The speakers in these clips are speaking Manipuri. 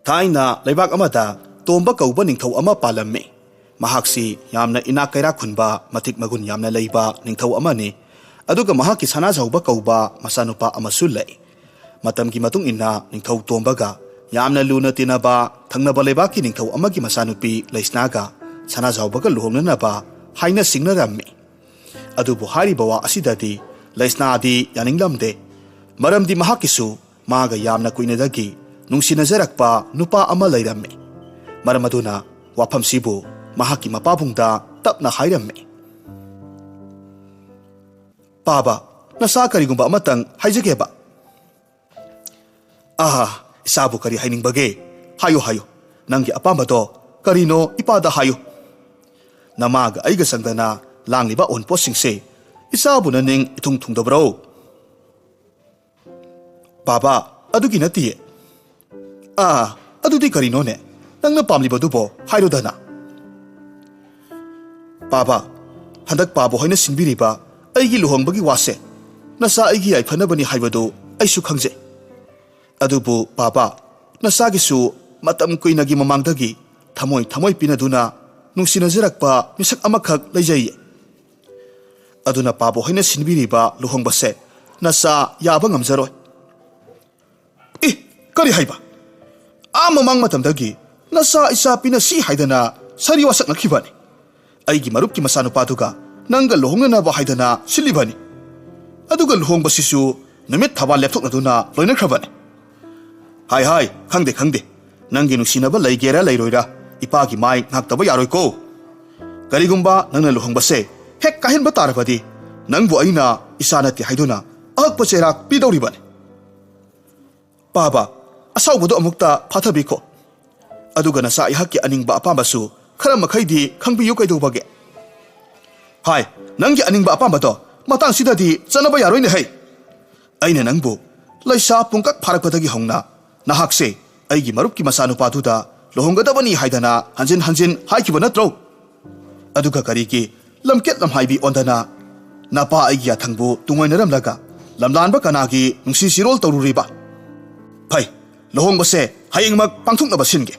ꯊꯥꯏꯅ ꯂꯩꯕꯥꯛ ꯑꯃꯗ ꯇꯣꯝꯕ ꯀꯧꯕ ꯅꯤꯡꯊꯧ ꯑꯃ ꯄꯥꯜꯂꯝꯃꯤ꯫ ꯃꯍꯥꯛꯁꯤ ꯌꯥꯝꯅ ꯏꯅꯥꯛ ꯀꯩꯔꯥꯛ ꯈꯨꯟꯕ ꯃꯇꯤꯛ ꯃꯒꯨꯟ ꯌꯥꯝꯅ ꯂꯩꯕ ꯅꯤꯡꯊꯧ ꯑꯃꯅꯤ꯫ ꯑꯗꯨꯒ ꯃꯍꯥꯛꯀꯤ ꯁꯅꯥꯖꯧꯕ ꯀꯧꯕ ꯃꯆꯥꯅꯨꯄꯥ ꯑꯃꯁꯨ ꯂꯩ꯫ ꯃꯇꯝꯒꯤ ꯃꯇꯨꯡ ꯏꯟꯅ ꯅꯤꯡꯊꯧ ꯇꯣꯝꯕꯒ ꯌꯥꯝꯅ ꯂꯨꯅ ꯇꯤꯟꯅꯕ ꯊꯪꯅꯕ ꯂꯩꯕꯥꯛꯀꯤ ꯅꯤꯡꯊꯧ ꯑꯃꯒꯤ ꯃꯆꯥꯅꯨꯄꯤ ꯂꯩꯁꯅꯥꯒ ꯁꯅꯥꯖꯧꯕꯒ ꯂꯨꯍꯣꯡꯅꯅꯕ ꯍꯥꯏꯅ ꯁꯤꯡꯅꯔꯝꯃꯤ꯫ ꯑꯗꯨꯕꯨ ꯍꯥꯏꯔꯤꯕ ꯋꯥ ꯑꯁꯤꯗꯗꯤ ꯂꯩꯁꯅꯥꯗꯤ ꯌꯥꯅꯤꯡꯂꯝꯗꯦ꯫ ꯃꯔꯝꯗꯤ ꯃꯍꯥꯛꯀꯤꯁꯨ ꯃꯥꯒ ꯌꯥꯝꯅ ꯀꯨꯏꯅꯗꯒꯤ ꯅꯨꯡꯁꯤꯅꯖꯔꯛꯄ ꯅꯨꯄꯥ ꯑꯃ ꯂꯩꯔꯝꯃꯤ꯫ ꯃꯔꯝ ꯑꯗꯨꯅ ꯋꯥꯐꯝꯁꯤꯕꯨ ꯃꯍꯥꯛꯀꯤ ꯃꯄꯥꯕꯨꯡꯗ ꯇꯞꯅ ꯍꯥꯏꯔꯝꯃꯤ꯫ ꯄꯥꯕ, ꯅꯆꯥ ꯀꯔꯤꯒꯨꯝꯕ ꯑꯃꯇꯪ ꯍꯥꯏꯖꯒꯦꯕ꯫ ꯏꯆꯥꯕꯨ ꯀꯔꯤ ꯍꯥꯏꯅꯤꯡꯕꯒꯦ? ꯍꯥꯏꯌꯨ ꯍꯥꯏꯌꯨ, ꯅꯪꯒꯤ ꯑꯄꯥꯝꯕꯗꯣ ꯀꯔꯤꯅꯣ ꯏꯄꯥꯗ ꯍꯥꯏꯌꯨ꯫ ꯅꯃꯥꯒ ꯑꯩꯒ ꯆꯪꯗꯅ ꯂꯥꯡꯂꯤꯕ ꯑꯣꯟꯄꯣꯠꯁꯤꯡꯁꯦ ꯏꯆꯥꯕꯨ ꯅꯅꯤꯡ ꯏꯊꯨꯡ ꯊꯨꯡꯗꯕ꯭ꯔꯣ? ꯄꯥꯕ, ꯑꯗꯨꯒꯤ ꯅꯠꯇꯤꯌꯦ꯫ ꯑꯗꯨꯗꯤ ꯀꯔꯤꯅꯣꯅꯦ? ꯅꯪꯅ ꯄꯥꯝꯂꯤꯕꯗꯨꯕꯣ ꯍꯥꯏꯔꯣꯗꯅ꯫ ꯄꯥꯕ, ꯍꯟꯗꯛ ꯄꯥꯕ ꯍꯣꯏꯅ ꯁꯤꯟꯕꯤꯔꯤꯕ ꯑꯩꯒꯤ ꯂꯨꯍꯣꯡꯕꯒꯤ ꯋꯥꯁꯦ ꯅꯆꯥ ꯑꯩꯒꯤ ꯌꯥꯏꯐꯅꯕꯅꯤ ꯍꯥꯏꯕꯗꯨ ꯑꯩꯁꯨ ꯈꯪꯖꯩ꯫ ꯑꯗꯨꯕꯨ ꯄꯥꯕ, ꯅꯆꯥꯒꯤꯁꯨ ꯃꯇꯝ ꯀꯨꯏꯅꯒꯤ ꯃꯃꯥꯡꯗꯒꯤ ꯊꯃꯣꯏ ꯄꯤꯅꯗꯨꯅ ꯅꯨꯡꯁꯤꯅꯖꯔꯛꯄ ꯃꯤꯁꯛ ꯑꯃꯈꯛ ꯂꯩꯖꯩꯌꯦ꯫ ꯑꯗꯨꯅ ꯄꯥꯕ ꯍꯣꯏꯅ ꯁꯤꯟꯕꯤꯔꯤꯕ ꯂꯨꯍꯣꯡꯕꯁꯦ ꯅꯆꯥ ꯌꯥꯕ ꯉꯝꯖꯔꯣꯏ꯫ ꯀꯔꯤ ꯍꯥꯏꯕ? ꯃꯃꯥꯡ ꯃꯇꯝꯗꯒꯤ ꯅꯆꯥ ꯏꯆꯥ ꯄꯤꯅꯁꯤ ꯍꯥꯏꯗꯅ ꯁꯔꯤ ꯋꯥꯁꯛꯅꯈꯤꯕꯅꯤ꯫ ꯑꯩꯒꯤ ꯃꯔꯨꯞꯀꯤ ꯃꯆꯥꯅꯨꯄꯥꯗꯨꯒ ꯅꯪꯒ ꯂꯨꯍꯣꯡꯅꯅꯕ ꯍꯥꯏꯗꯅ ꯁꯤꯜꯂꯤꯕꯅꯤ꯫ ꯑꯗꯨꯒ ꯂꯨꯍꯣꯡꯕꯁꯤꯁꯨ ꯅꯨꯃꯤꯠ ꯊꯕꯥꯜ ꯂꯦꯞꯊꯣꯛꯅꯗꯨꯅ ꯂꯣꯏꯅꯈ꯭ꯔꯕꯅꯤ꯫ ꯍꯥꯏ, ꯈꯪꯗꯦ, ꯅꯪꯒꯤ ꯅꯨꯡꯁꯤꯅꯕ ꯂꯩꯒꯦꯔꯥ ꯂꯩꯔꯣꯏꯔꯥ ꯏꯄꯥꯒꯤ ꯃꯥꯏ ꯉꯥꯛꯇꯕ ꯌꯥꯔꯣꯏꯀꯣ꯫ ꯀꯔꯤꯒꯨꯝꯕ ꯅꯪꯅ ꯂꯨꯍꯣꯡꯕꯁꯦ ꯍꯦꯛ ꯀꯥꯏꯍꯟꯕ ꯇꯥꯔꯕꯗꯤ ꯅꯪꯕꯨ ꯑꯩꯅ ꯏꯆꯥ ꯅꯠꯇꯦ ꯍꯥꯏꯗꯨꯅ ꯑꯍꯛꯄ ꯆꯩꯔꯥꯛ ꯄꯤꯗꯧꯔꯤꯕꯅꯤ꯫ ꯄꯥꯕ, ꯑꯁꯥꯎꯕꯗꯣ ꯑꯃꯨꯛꯇ ꯐꯥꯊꯕꯤꯈꯣ꯫ ꯑꯗꯨꯒ ꯅꯆꯥ ꯑꯩꯍꯥꯛꯀꯤ ꯑꯅꯤꯡꯕ ꯑꯄꯥꯝꯕꯁꯨ ꯈꯔ ꯃꯈꯩꯗꯤ ꯈꯪꯕꯤꯌꯨ ꯀꯩꯗꯧꯕꯒꯦ? ꯅꯪꯒꯤ ꯑꯅꯤꯡꯕ ꯑꯄꯥꯝꯕꯗꯣ ꯃꯇꯥꯡꯁꯤꯗꯗꯤ ꯆꯠꯅꯕ ꯌꯥꯔꯣꯏꯅꯦ ꯍꯩ꯫ ꯑꯩꯅ ꯅꯪꯕꯨ ꯂꯩꯁꯥ ꯄꯨꯡꯀꯛ ꯐꯥꯔꯛꯄꯗꯒꯤ ꯍꯧꯅ ꯅꯍꯥꯛꯁꯦ ꯑꯩꯒꯤ ꯃꯔꯨꯞꯀꯤ ꯃꯆꯥꯅꯨꯄꯥꯗꯨꯗ ꯂꯨꯍꯣꯡꯒꯗꯕꯅꯤ ꯍꯥꯏꯗꯅ ꯍꯟꯖꯤꯟ ꯍꯟꯖꯤꯟ ꯍꯥꯏꯈꯤꯕ ꯅꯠꯇ꯭ꯔꯣ? ꯑꯗꯨꯒ ꯀꯔꯤꯒꯤ ꯂꯝꯀꯦꯠ ꯂꯝꯍꯥꯏꯕꯤ ꯑꯣꯟꯗꯅ ꯅꯄꯥ ꯑꯩꯒꯤ ꯌꯥꯊꯪꯕꯨ ꯇꯨꯡꯑꯣꯏꯅꯔꯝꯂꯒ ꯂꯝꯂꯥꯟꯕ ꯀꯅꯥꯒꯤ ꯅꯨꯡꯁꯤ ꯁꯤꯔꯣꯜ ꯇꯧꯔꯨꯔꯤꯕ? ꯐꯩ, ꯂꯨꯍꯣꯡꯕꯁꯦ ꯍꯌꯦꯡꯃꯛ ꯄꯥꯡꯊꯣꯛꯅꯕ ꯁꯤꯟꯒꯦ꯫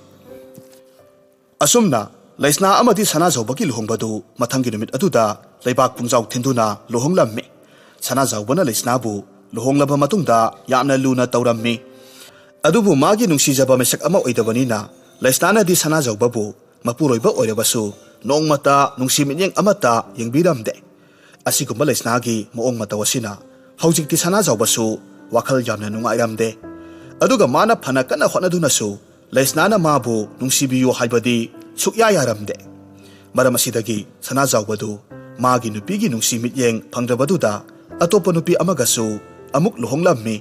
ꯑꯁꯨꯝꯅ ꯂꯩꯁꯅꯥ ꯑꯃꯗꯤ ꯁꯅꯥꯖꯧꯕꯒꯤ ꯂꯨꯍꯣꯡꯕꯗꯨ ꯃꯊꯪꯒꯤ ꯅꯨꯃꯤꯠ ꯑꯗꯨꯗ ꯂꯩꯕꯥꯛ ꯄꯨꯡꯖꯥꯎ ꯊꯤꯟꯗꯨꯅ ꯂꯨꯍꯣꯡꯂꯝꯃꯤ꯫ ꯁꯅꯥꯖꯧꯕꯅ ꯂꯩꯁꯅꯥꯕꯨ ꯂꯨꯍꯣꯡꯂꯕ ꯃꯇꯨꯡꯗ ꯌꯥꯝꯅ ꯂꯨꯅ ꯇꯧꯔꯝꯃꯤ꯫ ꯑꯗꯨꯕꯨ ꯃꯥꯒꯤ ꯅꯨꯡꯁꯤꯖꯕ ꯃꯤꯁꯛ ꯑꯃ ꯑꯣꯏꯗꯕꯅꯤꯅ ꯂꯩꯁꯅꯥꯅꯗꯤ ꯁꯅꯥꯖꯧꯕꯕꯨ ꯃꯄꯨꯔꯣꯏꯕ ꯑꯣꯏꯔꯕꯁꯨ ꯅꯣꯡꯃꯇ ꯅꯨꯡꯁꯤ ꯃꯤꯠꯌꯦꯡ ꯑꯃꯠꯇ ꯌꯦꯡꯕꯤꯔꯝꯗꯦ꯫ ꯑꯁꯤꯒꯨꯝꯕ ꯂꯩꯁꯅꯥꯒꯤ ꯃꯑꯣꯡ ꯃꯇꯧ ꯑꯁꯤꯅ ꯍꯧꯖꯤꯛꯇꯤ ꯁꯅꯥꯖꯧꯕꯁꯨ ꯋꯥꯈꯜ ꯌꯥꯝꯅ ꯅꯨꯡꯉꯥꯏꯔꯝꯗꯦ꯫ ꯑꯗꯨꯒ ꯃꯥꯅ ꯐꯅ ꯀꯟꯅ ꯍꯣꯠꯅꯗꯨꯅꯁꯨ ꯂꯩꯁꯅꯥꯅ ꯃꯥꯕꯨ ꯅꯨꯡꯁꯤꯕꯤꯌꯨ ꯍꯥꯏꯕꯗꯤ ꯁꯨꯛꯌꯥ ꯌꯥꯔꯝꯗꯦ꯫ ꯃꯔꯝ ꯑꯁꯤꯗꯒꯤ ꯁꯅꯥꯖꯧꯕꯗꯨ ꯃꯥꯒꯤ ꯅꯨꯄꯤꯒꯤ ꯅꯨꯡꯁꯤ ꯃꯤꯠꯌꯦꯡ ꯐꯪꯗ꯭ꯔꯕꯗꯨꯗ ꯑꯇꯣꯞꯄ ꯅꯨꯄꯤ ꯑꯃꯒꯁꯨ ꯑꯃꯨꯛ ꯂꯨꯍꯣꯡꯂꯝꯃꯤ꯫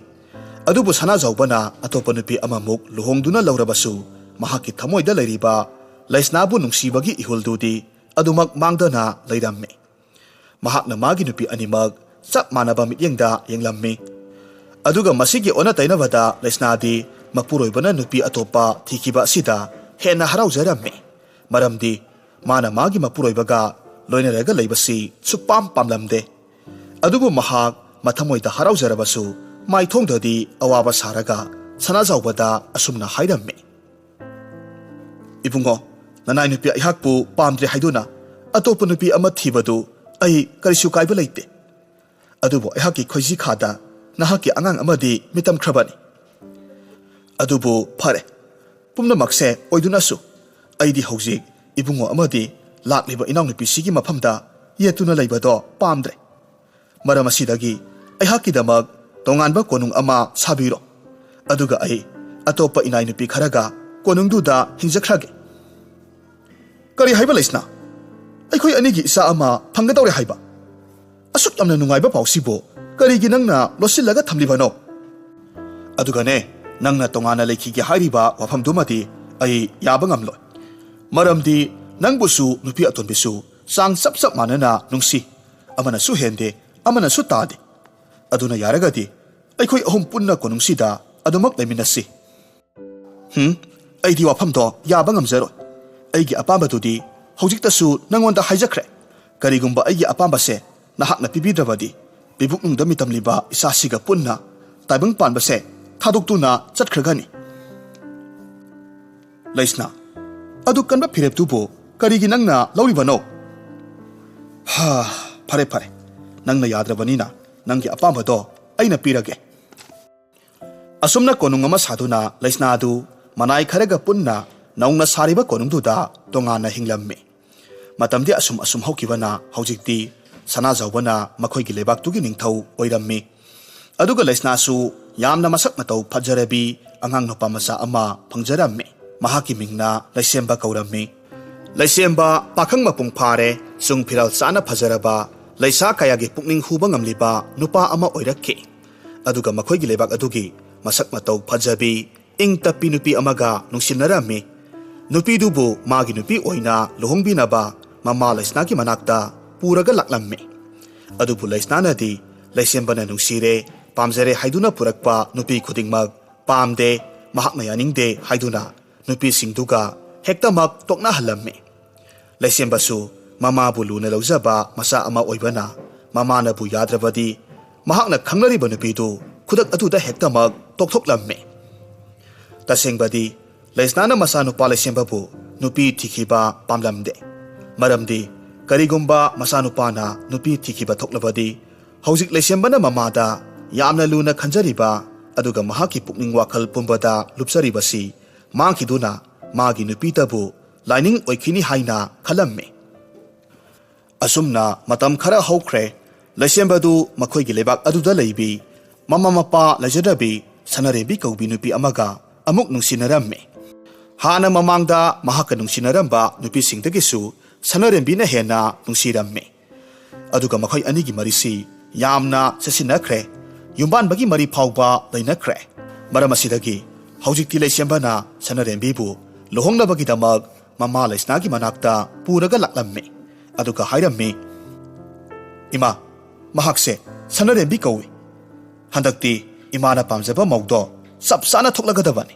ꯑꯗꯨꯕꯨ ꯁꯅꯥꯖꯧꯕꯅ ꯑꯇꯣꯞꯄ ꯅꯨꯄꯤ ꯑꯃꯃꯨꯛ ꯂꯨꯍꯣꯡꯗꯨꯅ ꯂꯧꯔꯕꯁꯨ ꯃꯍꯥꯛꯀꯤ ꯊꯃꯣꯏꯗ ꯂꯩꯔꯤꯕ ꯂꯩꯁꯅꯥꯕꯨ ꯅꯨꯡꯁꯤꯕꯒꯤ ꯏꯍꯨꯜꯗꯨꯗꯤ ꯑꯗꯨꯃꯛ ꯃꯥꯡꯗꯅ ꯂꯩꯔꯝꯃꯤ꯫ ꯃꯍꯥꯛꯅ ꯃꯥꯒꯤ ꯅꯨꯄꯤ ꯑꯅꯤꯃꯛ ꯆꯞ ꯃꯥꯟꯅꯕ ꯃꯤꯠꯌꯦꯡꯗ ꯌꯦꯡꯂꯝꯃꯤ꯫ ꯑꯗꯨꯒ ꯃꯁꯤꯒꯤ ꯑꯣꯟꯅ ꯇꯩꯅꯕꯗ ꯂꯩꯁꯅꯥꯗꯤ ꯃꯄꯨꯔꯣꯏꯕꯅ ꯅꯨꯄꯤ ꯑꯇꯣꯞꯄ ꯊꯤꯈꯤꯕ ꯑꯁꯤꯗ ꯍꯦꯟꯅ ꯍꯔꯥꯎꯖꯔꯝꯃꯤ꯫ ꯃꯔꯝꯗꯤ ꯃꯥꯅ ꯃꯥꯒꯤ ꯃꯄꯨꯔꯣꯏꯕꯒ ꯂꯣꯏꯅꯔꯒ ꯂꯩꯕꯁꯤ ꯁꯨꯛꯄꯥꯝ ꯄꯥꯝꯂꯝꯗꯦ꯫ ꯑꯗꯨꯕꯨ ꯃꯍꯥꯛ ꯃꯊꯃꯣꯏꯗ ꯍꯔꯥꯎꯖꯔꯕꯁꯨ ꯃꯥꯏꯊꯣꯡꯗꯗꯤ ꯑꯋꯥꯕ ꯁꯥꯔꯒ ꯁꯅꯥꯖꯧꯕꯗ ꯑꯁꯨꯝꯅ ꯍꯥꯏꯔꯝꯃꯤ꯫ ꯏꯕꯨꯡꯉꯣ, ꯅꯅꯥꯏ ꯅꯨꯄꯤ ꯑꯩꯍꯥꯛꯄꯨ ꯄꯥꯝꯗ꯭ꯔꯦ ꯍꯥꯏꯗꯨꯅ ꯑꯇꯣꯞꯄ ꯅꯨꯄꯤ ꯑꯃ ꯊꯤꯕꯗꯨ ꯑꯩ ꯀꯔꯤꯁꯨ ꯀꯥꯏꯕ ꯂꯩꯇꯦ꯫ ꯑꯗꯨꯕꯨ ꯑꯩꯍꯥꯛꯀꯤ ꯈꯣꯏꯖꯤ ꯈꯥꯗ ꯅꯍꯥꯛꯀꯤ ꯑꯉꯥꯡ ꯑꯃꯗꯤ ꯃꯤꯇꯝꯈ꯭ꯔꯕꯅꯤ꯫ ꯑꯗꯨꯕꯨ ꯐꯔꯦ, ꯄꯨꯝꯅꯃꯛꯁꯦ ꯑꯣꯏꯗꯨꯅꯁꯨ ꯑꯩꯗꯤ ꯍꯧꯖꯤꯛ ꯏꯕꯨꯡꯉꯣ ꯑꯃꯗꯤ ꯂꯥꯛꯂꯤꯕ ꯏꯅꯥꯎꯅꯨꯄꯤꯁꯤꯒꯤ ꯃꯐꯝꯗ ꯌꯦꯠꯇꯨꯅ ꯂꯩꯕꯗꯣ ꯄꯥꯝꯗ꯭ꯔꯦ꯫ ꯃꯔꯝ ꯑꯁꯤꯗꯒꯤ ꯑꯩꯍꯥꯛꯀꯤꯗꯃꯛ ꯇꯣꯉꯥꯟꯕ ꯀꯣꯅꯨꯡ ꯑꯃ ꯁꯥꯕꯤꯔꯣ꯫ ꯑꯗꯨꯒ ꯑꯩ ꯑꯇꯣꯞꯄ ꯏꯅꯥꯏ ꯅꯨꯄꯤ ꯈꯔꯒ ꯀꯣꯅꯨꯡꯗꯨꯗ ꯍꯤꯡꯖꯈ꯭ꯔꯒꯦ꯫ ꯀꯔꯤ ꯍꯥꯏꯕ ꯂꯩꯁꯅꯥ? ꯑꯩꯈꯣꯏ ꯑꯅꯤꯒꯤ ꯏꯆꯥ ꯑꯃ ꯐꯪꯒꯗꯧꯔꯦ ꯍꯥꯏꯕ? ꯑꯁꯨꯛ ꯌꯥꯝꯅ ꯅꯨꯡꯉꯥꯏꯕ ꯄꯥꯎꯁꯤꯕꯨ ꯀꯔꯤꯒꯤ ꯅꯪꯅ ꯂꯣꯠꯁꯤꯜꯂꯒ ꯊꯝꯂꯤꯕꯅꯣ? ꯑꯗꯨꯒꯅꯦ, ꯅꯪꯅ ꯇꯣꯉꯥꯟꯅ ꯂꯩꯈꯤꯒꯦ ꯍꯥꯏꯔꯤꯕ ꯋꯥꯐꯝꯗꯨꯃꯗꯤ ꯑꯩ ꯌꯥꯕ ꯉꯝꯂꯣꯏ꯫ ꯃꯔꯝꯗꯤ ꯅꯪꯕꯨꯁꯨ ꯅꯨꯄꯤ ꯑꯇꯣꯟꯕꯤꯁꯨ ꯆꯥꯡ ꯆꯞ ꯃꯥꯟꯅꯅ ꯅꯨꯡꯁꯤ꯫ ꯑꯃꯅꯁꯨ ꯍꯦꯟꯗꯦ, ꯑꯃꯅꯁꯨ ꯇꯥꯗꯦ꯫ ꯑꯗꯨꯅ ꯌꯥꯔꯒꯗꯤ ꯑꯩꯈꯣꯏ ꯑꯍꯨꯝ ꯄꯨꯟꯅ ꯀꯣꯅꯨꯡꯁꯤꯗ ꯑꯗꯨꯃꯛ ꯂꯩꯃꯤꯟꯅꯁꯤ꯫ ꯑꯩꯗꯤ ꯋꯥꯐꯝꯗꯣ ꯌꯥꯕ ꯉꯝꯖꯔꯣꯏ꯫ ꯑꯩꯒꯤ ꯑꯄꯥꯝꯕꯗꯨꯗꯤ ꯍꯧꯖꯤꯛꯇꯁꯨ ꯅꯪꯉꯣꯟꯗ ꯍꯥꯏꯖꯈ꯭ꯔꯦ꯫ ꯀꯔꯤꯒꯨꯝꯕ ꯑꯩꯒꯤ ꯑꯄꯥꯝꯕꯁꯦ ꯅꯍꯥꯛꯅ ꯄꯤꯕꯤꯗ꯭ꯔꯕꯗꯤ ꯄꯤꯕꯨꯛꯅꯨꯡꯗ ꯃꯤꯇꯝꯂꯤꯕ ꯏꯆꯥꯁꯤꯒ ꯄꯨꯟꯅ ꯇꯥꯏꯕꯪ ꯄꯥꯟꯕꯁꯦ ꯊꯥꯗꯣꯛꯇꯨꯅ ꯆꯠꯈ꯭ꯔꯒꯅꯤ꯫ Laisna, adu kanba phirep tubo karigi nangna lauribano? Ha, phare phare. Nangna yadrabanina nanggi apambado aina pirage. Asumna konung ama saduna Laisna adu manai kharaga punna naungna sariba konungduda tongana hinglamme. Matamdi asum haukibana haujikti sana zawbana makhoigi lebaktugi ningthau oirammi. Aduga Laisna su yamna masak matau phajarabi angang nopa masa ama phangjaramme. Mahaki mingna Laisemba kaurammi. Laisemba pakhang mapung phare sung phiral sana phajaraba Laisa kayagi pukning huba ngamliba nupa ama oirakki. Aduga makhoigi lebak adugi masak matau phajabi ing tapi nupi amaga nungsinnarammi. Nupi dubu magi nupi oina luhongbinaba mama Laisna ki manakta puraga laklammi. Adubu Laisna nadi Laisembana nungsire pamjare haiduna purakpa nupi khudingmak pamde mahakna yaningde haiduna nupi singduga hektamak tokna halammi. Laisemba su mama bu luna laujaba masa ama oibana mama na bu yadrabadi mahakna khangnariba nupi du khudak atuda hektamak tokthoklammi. Tasengbadi Laisna na masa nupa Laisemba bu nupi thikiba pamlamde. Maramdi karigumba masa nupa na nupi thikiba thoklabadi haujik Laisemba na mama da yamna luna khanjariba aduga mahaki pukning wakhal pumbada lupsaribasi mangkhiduna magi nupi tabu lining oikhini haina khalamme. Asumna matam khara haukhre Laisemba du makhoigi lebak aduda leibi mama mapa lajadabi sanarebi kaubi nupi amaga amuk nungsinaramme. Hana mamangda mahaka nungsinaramba nupi singdagisu sanarembi na hena nungsiramme. Aduga makhoi anigi marisi yamna sasinakre yumban bagi mari phauba lainakre. Maramasiragi haujikti Laisemba na sanarembi bu luhongnabagi damak mama Laisna ki manakta puraga laklamme. Aduga hairamme. Ima, mahakse sanarembi kawi. Handakti imana pamjaba maudo sapsana thoklagadabani.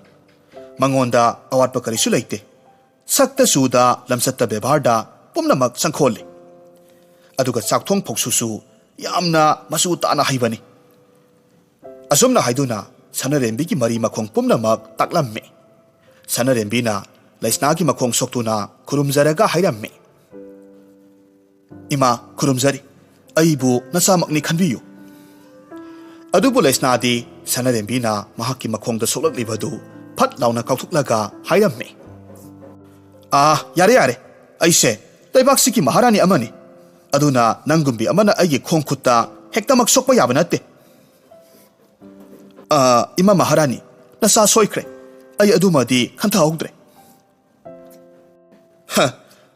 Mangonda awatpa karisu leite. Sakta suda lamsatta bebharda pumnamak sangkhole. Aduga chakthong phoksusu yamna masu tana haibani. Asumna haiduna sanarembi ki mari makhong pumnamak taklamme. Sanarembi na Laisna ki makhong soktuna khurumjaraga hairamme. Ima khurumjari aibu nasamakni khanbiyu. Adubu Laisna di sanarembi na mahaki makhongda soklaklibadu phat launa kauthuklaga hairamme. Yare yare aise Laibaksiki maharani amani. Aduna nangumbi amana aigi khongkhutta hektamak sokpa yaba natte. Ima maharani nasa soikre ai adumadi khantha hogdre.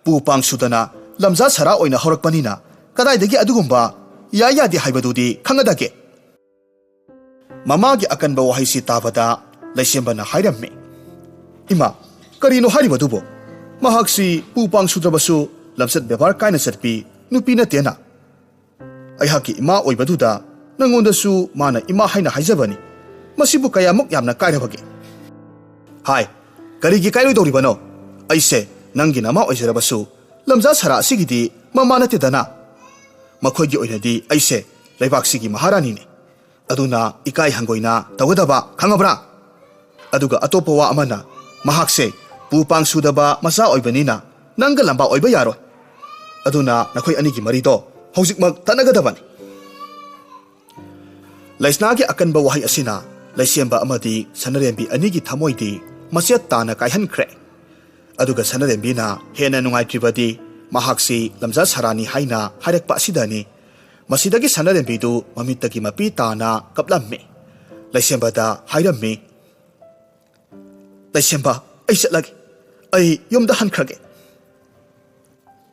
Pupang sudana lamza sara oina horakpanina kadaidagi adugumba yadi haibadudi khangadage. Mamagi akanba wahaisi tabada Laisembana hairamme. Ima karino haribadubo mahaksi pupang sudrabasu lamsat bebar kaina satpi nupi natena. Aihaki ima oibaduda nangondasu mana ima haina haijabani. Masibu kayamuk yamna kairabage. Hai, karigi kairudoribano? Aise nangi nama oijarabasu lamza sara sigidi mama natedana. Makhoigi oinadi aise Laibaksigi maharani ne. Aduna ikai hangoina tawadaba khangabra. Aduga atopa wa amana mahakse pupang sudaba masa oibanina nanga lamba oiba yaro. Aduna nakhoi anigi marido hojikmak tanagadabani. Laisna gi akanba wahai asina Laisemba amadi sanarembi anigi thamoidi maset tana kaihankhre. Aduga sanarembi na hena nungaitribadi mahaksi lamza sarani haina harekpa asidani. Masidagi sanarembi du mamittagi mapi tana kaplamme. Laisemba da hairamme. Laisemba ai chatlage ai yumda hankrage.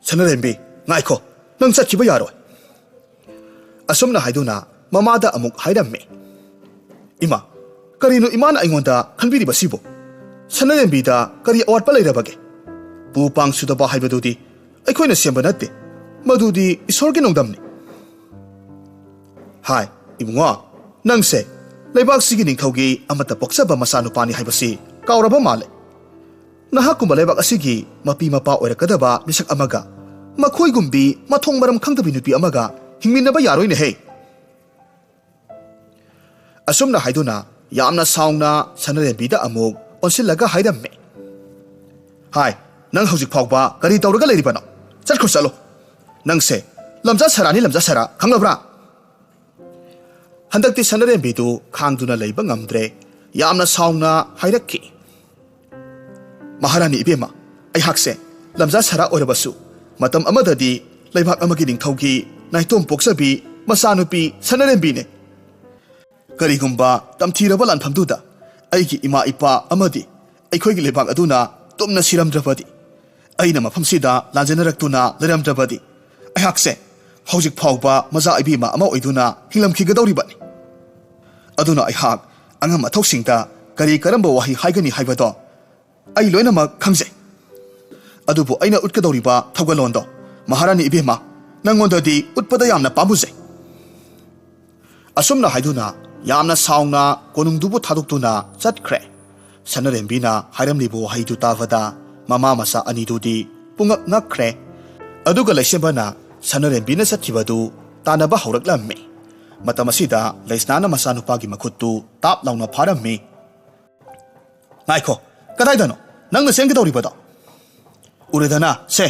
Sanarembi ngaiko nang chatkiba yaroi. Asumna haiduna mamada amuk hairamme. Ima karino imana aingonda khanbiri basibo. Sanarembi da kari awatpa leirabage. Pupang sudaba haibadudi aikhoina semba natte. Madudi isorgi nongdamni. Hai, ibunga nangse Laibaksigi ningthaugi amata poksaba masanupani haibasi kauraba male. Nahakumba Laibak asigi mapi mapa oirakadaba misak amaga makhoigumbi mathong maram khangdabi nupi amaga hingminaba yaroine he. Asumna haiduna yamna saungna sanarembida amuk onsillaga hairamme. Hai, nang hojik phawba kari tawraga leiribano chatkhro chalo nang se lamja sarani lamja sara khanglabra handakti sanarembi du khangduna leiba ngamdre yamna sauna hairakki Maharani ibema ai hakse lamja sara orabasu matam amadadi leibak amagi ningthaugi naitom poksabi masanupi sanarembi ne karigumba tamthiraba lanphamduda aigi ima ipa amadi aikhoigi leibak aduna tumna siramdrabadi aina mafamsida lanjanaraktuna leramdrabadi ayakse hojik phawba maza ibima ama oiduna hinglamkhigadauribani aduna ayhak angam athoksingda kari karamba wahi haigani haibado ai loinama khangje adubu aina utkadauriba thawgalondo Maharani ibema nangondadi utpada yamna pambuje asumna haiduna yamna sauna konungdubu thaduktuna chatkhre Sanarembina hairamlibu haidu tavada mama masa anidudi pungak ngakre aduga laisembana Sanarembina sathibadu tanaba hauraklammi matamasida laisnana masanupagi makhuttu tap launa pharammi ngaikho kadaidano nangna senggadoribada uredana se